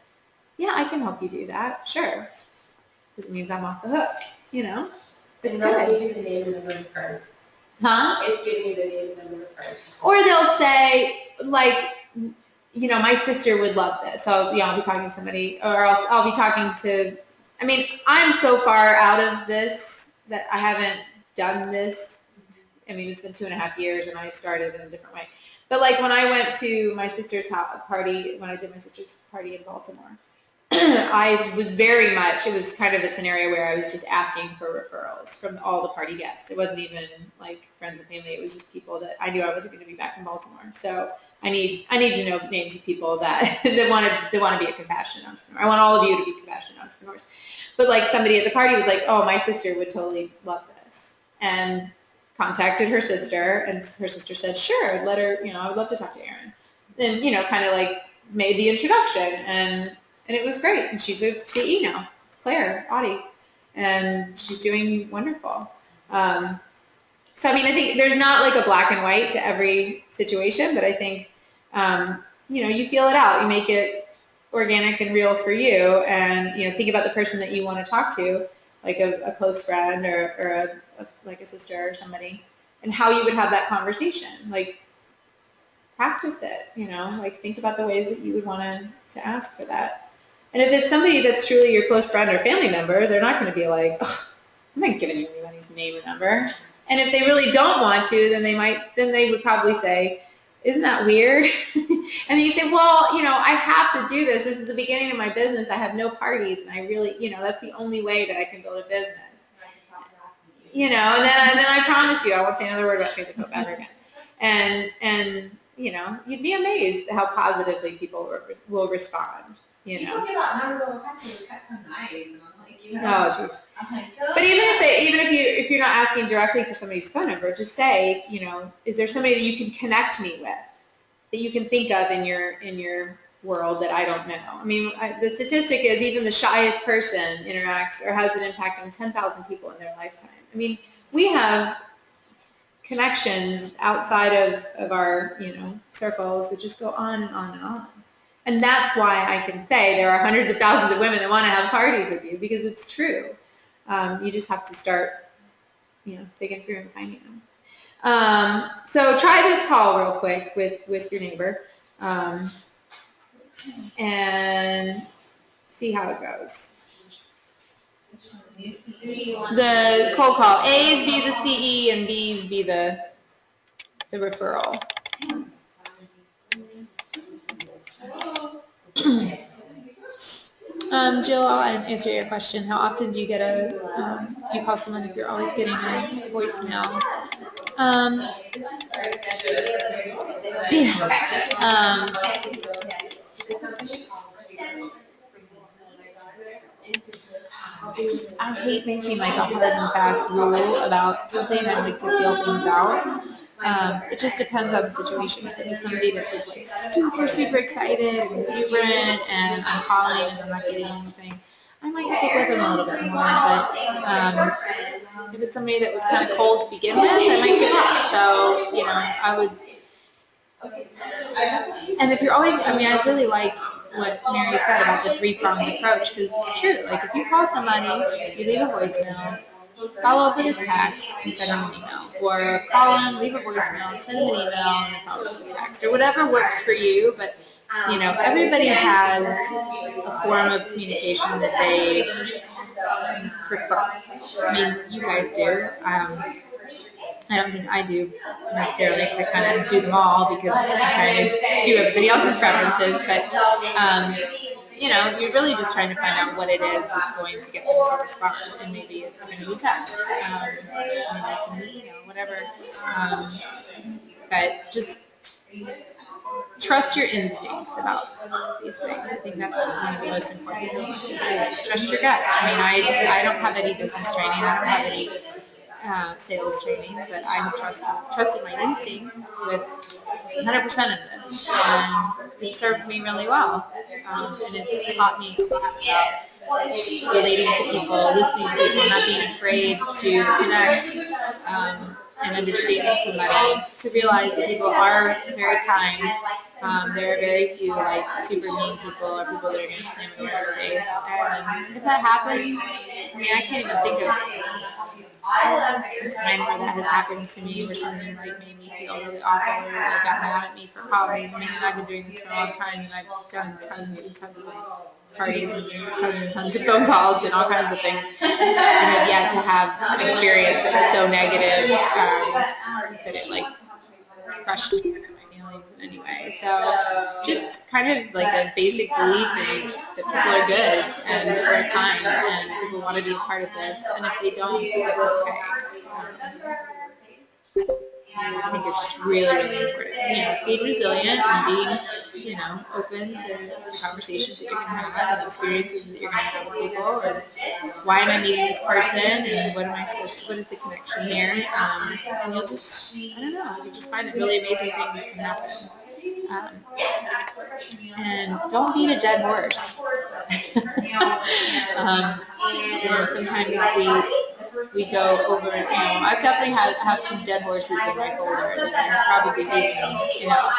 Yeah, I can help you do that. Sure. Because it means I'm off the hook. It's And they'll good. give you the name and number of friends. Huh? It's giving you the name and number of friends. Or they'll say, like, my sister would love this. So, I'll be talking to somebody, or else I'll be talking to, I'm so far out of this that I haven't done this. It's been 2.5 years and I started in a different way. But like when I went to my sister's party, when I did my sister's party in Baltimore, I was it was kind of a scenario where I was just asking for referrals from all the party guests. It wasn't even like friends and family. It was just people that I knew I wasn't going to be back in Baltimore. So I need to know names of people that want to be a compassionate entrepreneur. I want all of you to be compassionate entrepreneurs. But like somebody at the party was like, oh, my sister would totally love this, and contacted her sister, and her sister said, sure, let her, I would love to talk to Erin. And, kind of like made the introduction, and it was great. And she's a CE now. It's Claire Audie, and she's doing wonderful. So, I think there's not like a black and white to every situation, but I think, you feel it out. You make it organic and real for you, and, think about the person that you want to talk to, like a close friend or like a sister or somebody, and how you would have that conversation. Like, practice it, like think about the ways that you would want to ask for that. And if it's somebody that's truly your close friend or family member, they're not going to be like, oh, I'm not giving you anybody's name or number. And if they really don't want to, then they would probably say, isn't that weird? And then you say, well, you know, I have to do this. This is the beginning of my business. I have no parties, and I really, you know, that's the only way that I can build a business. You know, and then I promise you, I won't say another word about Trade the Pope ever again. And you know, you'd be amazed at how positively people will respond. You know. Oh, jeez. But even if you're not asking directly for somebody's phone number, just say, you know, is there somebody that you can connect me with, that you can think of in your world that I don't know? I mean, the statistic is even the shyest person interacts or has an impact on 10,000 people in their lifetime. I mean, we have connections outside of our, you know, circles that just go on and on and on. And that's why I can say there are hundreds of thousands of women that want to have parties with you, because it's true. You just have to start, you know, digging through and finding them. So try this call real quick with your neighbor, and see how it goes. The cold call. A's be the CE and B's be the referral. Jill, I'll answer your question. How often do you get do you call someone if you're always getting a voicemail? I hate making like a hard and fast rule about something. I like to feel things out. It just depends on the situation. If it was somebody that was like super, super excited and exuberant and I'm calling and I'm not getting anything, I might stick with them a little bit more. But if it's somebody that was kind of cold to begin with, I might give up. So, you know, I would. And if you're always, I mean, I really like what Mary said about the three-pronged approach, because it's true. Like if you call somebody, you leave a voicemail, follow up with a text, and send them an email. Or call them, leave a voicemail, send them an email, and then follow up with a text. Or whatever works for you, but you know, everybody has a form of communication that they prefer. I mean, you guys do. I don't think I do necessarily, because I kind of do them all because I kind of do everybody else's preferences. But you know, you're really just trying to find out what it is that's going to get them to respond, and maybe it's going to be text, maybe it's going to be email, whatever. But just trust your instincts about these things. I think that's one of the most important things. Is just trust your gut. I mean, I don't have any business training. I don't have any sales training, but I have trusted my instincts with 100% of this, and it served me really well. And it's taught me a lot about relating to people, listening to people, not being afraid to connect and understand somebody, to realize that people are very kind. There are very few like super mean people or people that are going to slam a door in your face. And if that happens, I mean, I can't even think of a time where that has happened to me, where something like made me feel really awful, or like got mad at me for calling. I mean, I've been doing this for a long time, and I've done tons and tons of parties and tons of phone calls and all kinds of things, and have yet to have an experience that's so negative that it like crushed me and my feelings in any way. So just kind of like a basic belief in that people are good and are kind and people want to be a part of this, and if they don't, that's okay. I think it's just really, really important. You know, being resilient and being, you know, open to the conversations that you're going to have and the experiences that you're going to have with people. And why am I meeting this person? And what am I supposed to? What is the connection here? And you'll just, I don't know, you just find that really amazing things can happen. And don't beat a dead horse. You know, sometimes we go over, you know, I've definitely have some dead horses in my folder that can probably beat me, you know,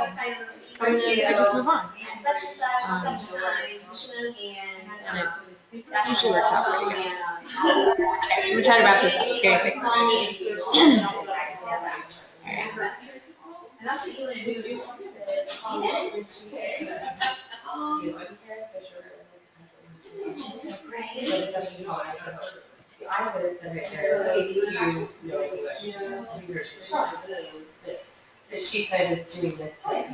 and so I just move on. And it usually works out pretty good. Okay, I'm gonna try to wrap this up very quickly. Alright. that she said is doing this thing.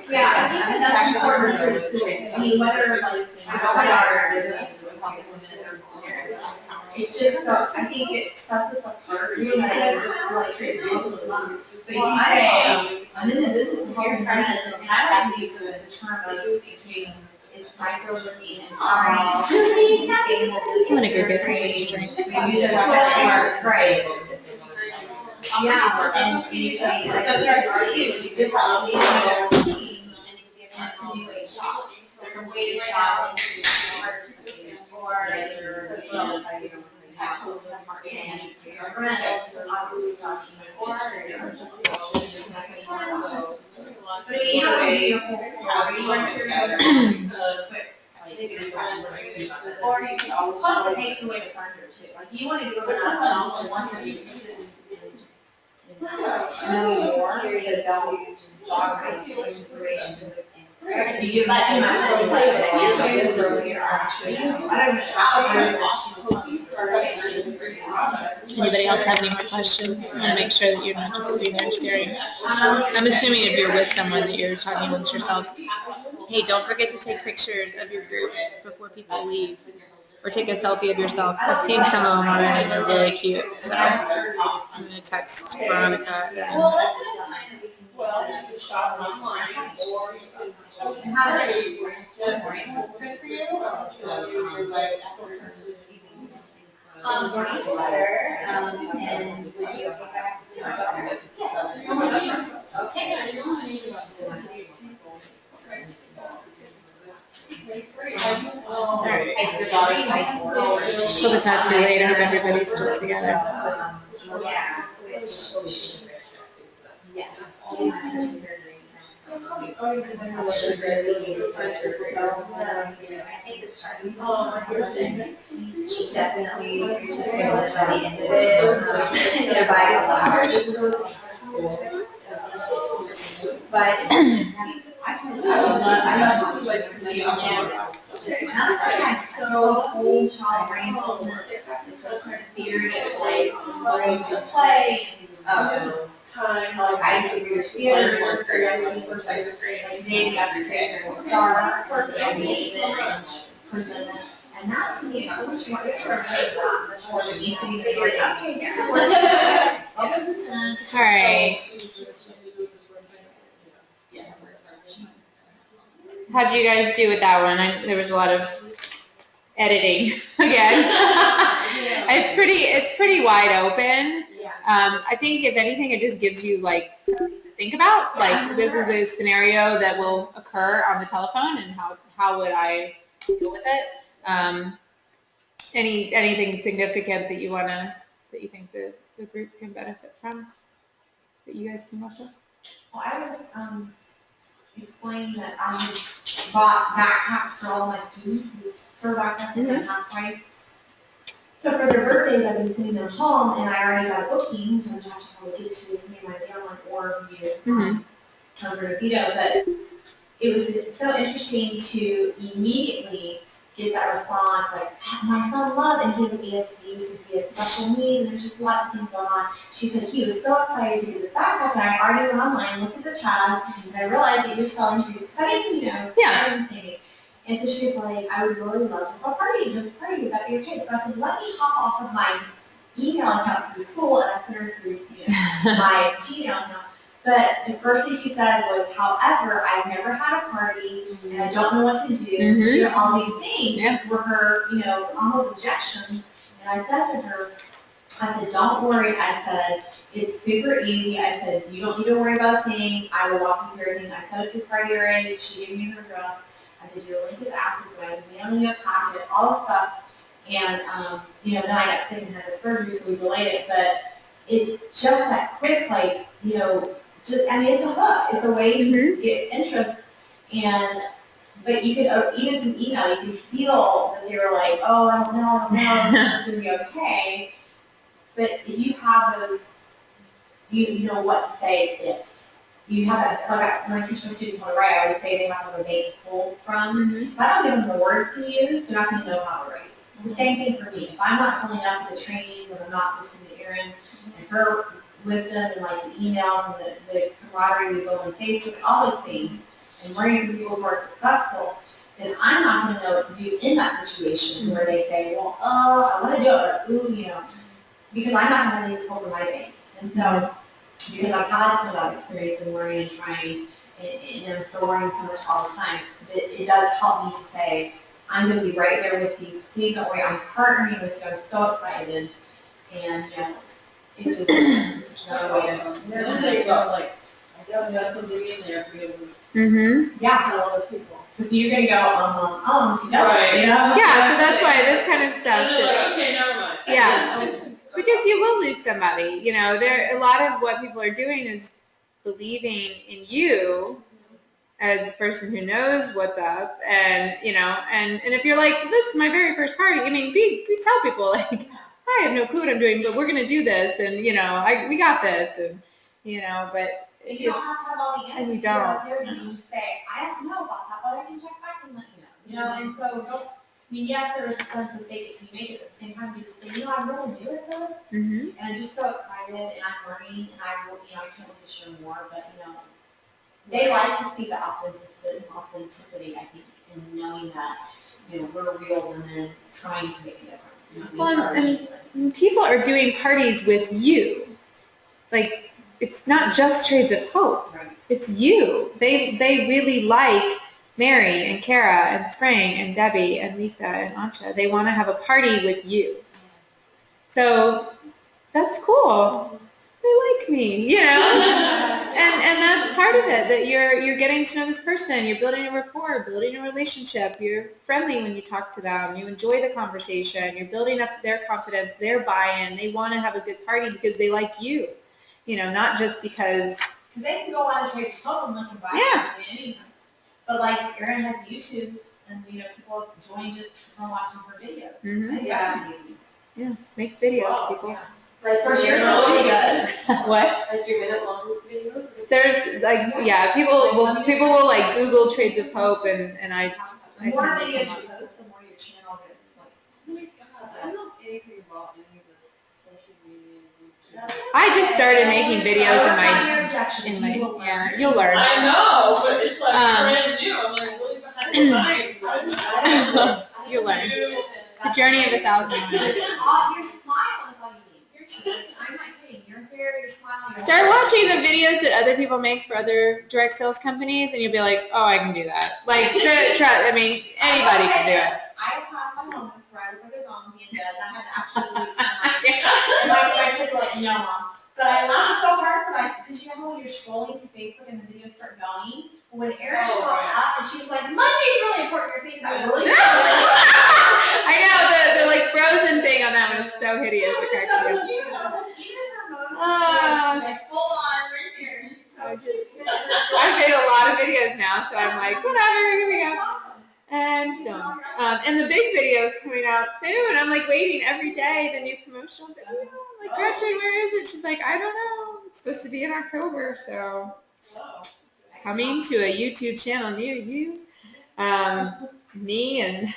Yeah, and that's important to, I mean, whether like, my daughter is it's just, so, I think it sets us apart, because like, but you say, I'm in the business of helping friends, and I like to use the term of it's micro-living and sustainable. I'm gonna go get something to drink. Right. Yeah, and you say, so you're probably, from way to shop, or your friends, obviously, or but you don't do your whole story, you want to hear or you can also take away the thunder too, like you want to do it on one thing. No more, because don't dogmatize information. You let him actually play with it earlier, actually. Anybody else have any more questions? I want to make sure that you're not just sitting there staring. I'm assuming if you're with someone that you're talking amongst yourselves. Hey, don't forget to take pictures of your group before people leave. Or take a selfie of yourself. I've seen some of them already. They're really cute. So I'm going to text Veronica. Well, you can shop online, or you can. Good for you. Morning letter, and when you go back to my daughter. Okay. Hope it's not too late. I hope everybody's still together. Yeah. She definitely reaches everybody into it. They're buying a lot. But I love just so whole child brain it's a theory of like learning to play. Time. Like I do your theater, first second grade, like maybe after grade, star, and that to me is so much more interesting, much more than me sitting there going, okay, yeah. All right. How'd you guys do with that one? There was a lot of editing again. It's pretty wide open. I think if anything, it just gives you like something to think about. Like this is a scenario that will occur on the telephone, and how would I deal with it? Anything significant that you think the group can benefit from that you guys came up with? Well, I was explaining that I bought backpacks for all my students for backpacks at half price. So for their birthdays, I've been sending them home, and I already got a booking, which I'm going to have to probably give to just me and my family or you, for the veto. But it was so interesting to immediately get that response, like, my son loved, and he has ASD, so he has special needs, and there's just lots of things going on. She said he was so excited to get this backpack, and I already went online, looked at the tag, and I realized that you're selling trees, because I didn't, anything. And so she was like, I would really love to have a party, just a party, would that be okay? So I said, let me hop off of my email account through school, and I sent her through, my Gmail account. But the first thing she said was, however, I've never had a party, and I don't know what to do. She had all these things were her, almost objections. And I said to her, I said, don't worry. I said, it's super easy. I said, you don't need to worry about a thing. I will walk you through everything. I set up your party already. She gave me her address. I said, your link is active. I'm mailing you a packet, all this stuff. And, then I got sick and had a surgery, so we delayed it. But it's just that quick, it's a hook. It's a way to get interest. But you could, even through email, you could feel that they were like, oh, I don't know, it's going to be okay. But if you have those, you know what to say if. You have that, when I teach my students how to write, I always say they have a vague pull from. If I don't give them the words to use, they're not going to know how to write. It's the same thing for me. If I'm not filling up with the training, or I'm not listening to Erin, and if her wisdom and like the emails and the camaraderie we build on Facebook, all those things, and learning from people who are successful, then I'm not going to know what to do in that situation where they say, well, oh, I want to do it, but ooh, you know, because I'm not going to leave over my bank. And so, because I've had some of that experience in learning and trying, and I'm still learning so much all the time, it does help me to say, I'm going to be right there with you. Please don't worry. I'm partnering with you. I'm so excited. And, you know, it's just another way to. And then they go like, I definitely got something in there for you Mm-hmm. to tell other people. Because you're going to go, you know, Right. you know? Yeah, so that's why this kind of stuff. And they're like, okay, never mind. Yeah. Because you will lose somebody. You know, a lot of what people are doing is believing in you as a person who knows what's up, and you know, and if you're like, this is my very first party, I mean, we tell people like, I have no clue what I'm doing, but we're gonna do this, and you know, we got this, and you know, but You don't have to have all the answers. And you don't. You just say, I don't know about that, but I can check back and let you know. You know, and so, I mean, yes, there is a sense of fake it till you make it, but at the same time, you just say, you know, I'm really new at this, Mhm. and I'm just so excited, and I'm learning, and I can't wait to share more, but, you know, they like to see the authenticity, I think, in knowing that, you know, we're real and then trying to make a difference. You know, Well, and people are doing parties with you. Like, it's not just Trades of Hope. Right. It's you. They really like Mary and Kara and Spring and Debbie and Lisa and Ancha. They want to have a party with you. So that's cool. They like me, you know? And that's part of it, that you're getting to know this person, you're building a rapport, building a relationship, you're friendly when you talk to them, you enjoy the conversation, you're building up their confidence, their buy-in, they want to have a good party because they like you, you know, not just because. Because they can go on a Trades of Hope and look and buy something anytime. But like Erin has YouTube, and you know, people join just from watching her videos. Mhm. I think that's amazing. Yeah, make videos, Wow. people. Yeah. Like For sure, they're really good. What? Like your minute-long videos? There's like, yeah, people will like Google Trades of Hope, and I The more tend to videos come you up. post, the more your channel gets like. Oh my God, I don't know anything about any of this social media. I just started making videos in Not your my, objections, you will learn. yeah, you'll learn. I know, but it's like Um, brand new. I'm like really behind the times. You'll learn. It's a journey of 1,000 miles. Your smile is all you need. Seriously, I'm not kidding. Your hair, your smile. your Start hair. watching the videos that other people make for other direct sales companies, and you'll be like, oh, I can do that. Like, I mean, anybody can do it. I have had my moments where I look like a zombie in bed, and I had to actually delete some of mine. And my kids are like, no, Mom. But I laughed so hard because you know how when you're scrolling through Facebook and the videos start going? When Erin Oh, popped right. up and she was like, Monday's really important, your face got really I know, the like frozen thing on that one is so hideous. It cracks me up. Even her moves, Ah. like full on right here. She's so cute. I've made a lot of videos now, so I'm like, whatever, here we go. And film. And the big video is coming out soon. I'm like waiting every day, the new promotional video. I'm like, Gretchen, where is it? She's like, I don't know. It's supposed to be in October, so Wow. coming to a YouTube channel near you. Me and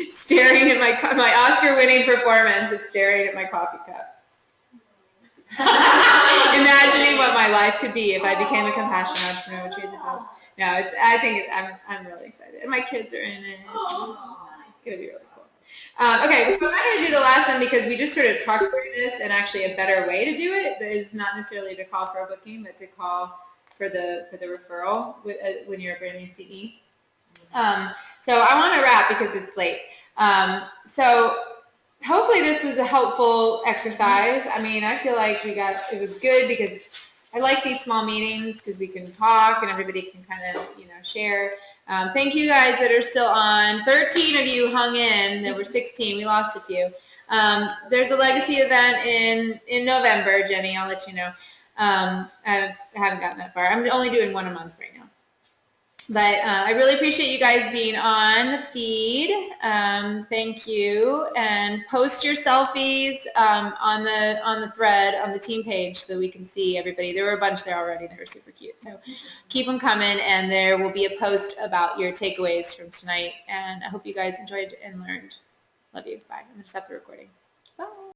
staring at my Oscar-winning performance of staring at my coffee cup. Imagining what my life could be if I became a compassionate entrepreneur with Trades of Hope. No, I'm really excited. And my kids are in it. It's going to be really cool. Okay, so I'm not going to do the last one because we just sort of talked through this, and actually a better way to do it is not necessarily to call for a booking, but to call for the referral when you're a brand new CE. So I want to wrap because it's late. So hopefully this was a helpful exercise. I mean, I feel like it was good because I like these small meetings because we can talk and everybody can kind of, share. Thank you guys that are still on. 13 of you hung in. There were 16. We lost a few. There's a legacy event in November, Jenny. I'll let you know. I haven't gotten that far. I'm only doing one a month right now. But I really appreciate you guys being on the feed. Thank you. And post your selfies on the thread on the team page so we can see everybody. There were a bunch there already that were super cute. So keep them coming, and there will be a post about your takeaways from tonight. And I hope you guys enjoyed and learned. Love you. Bye. I'm going to stop the recording. Bye.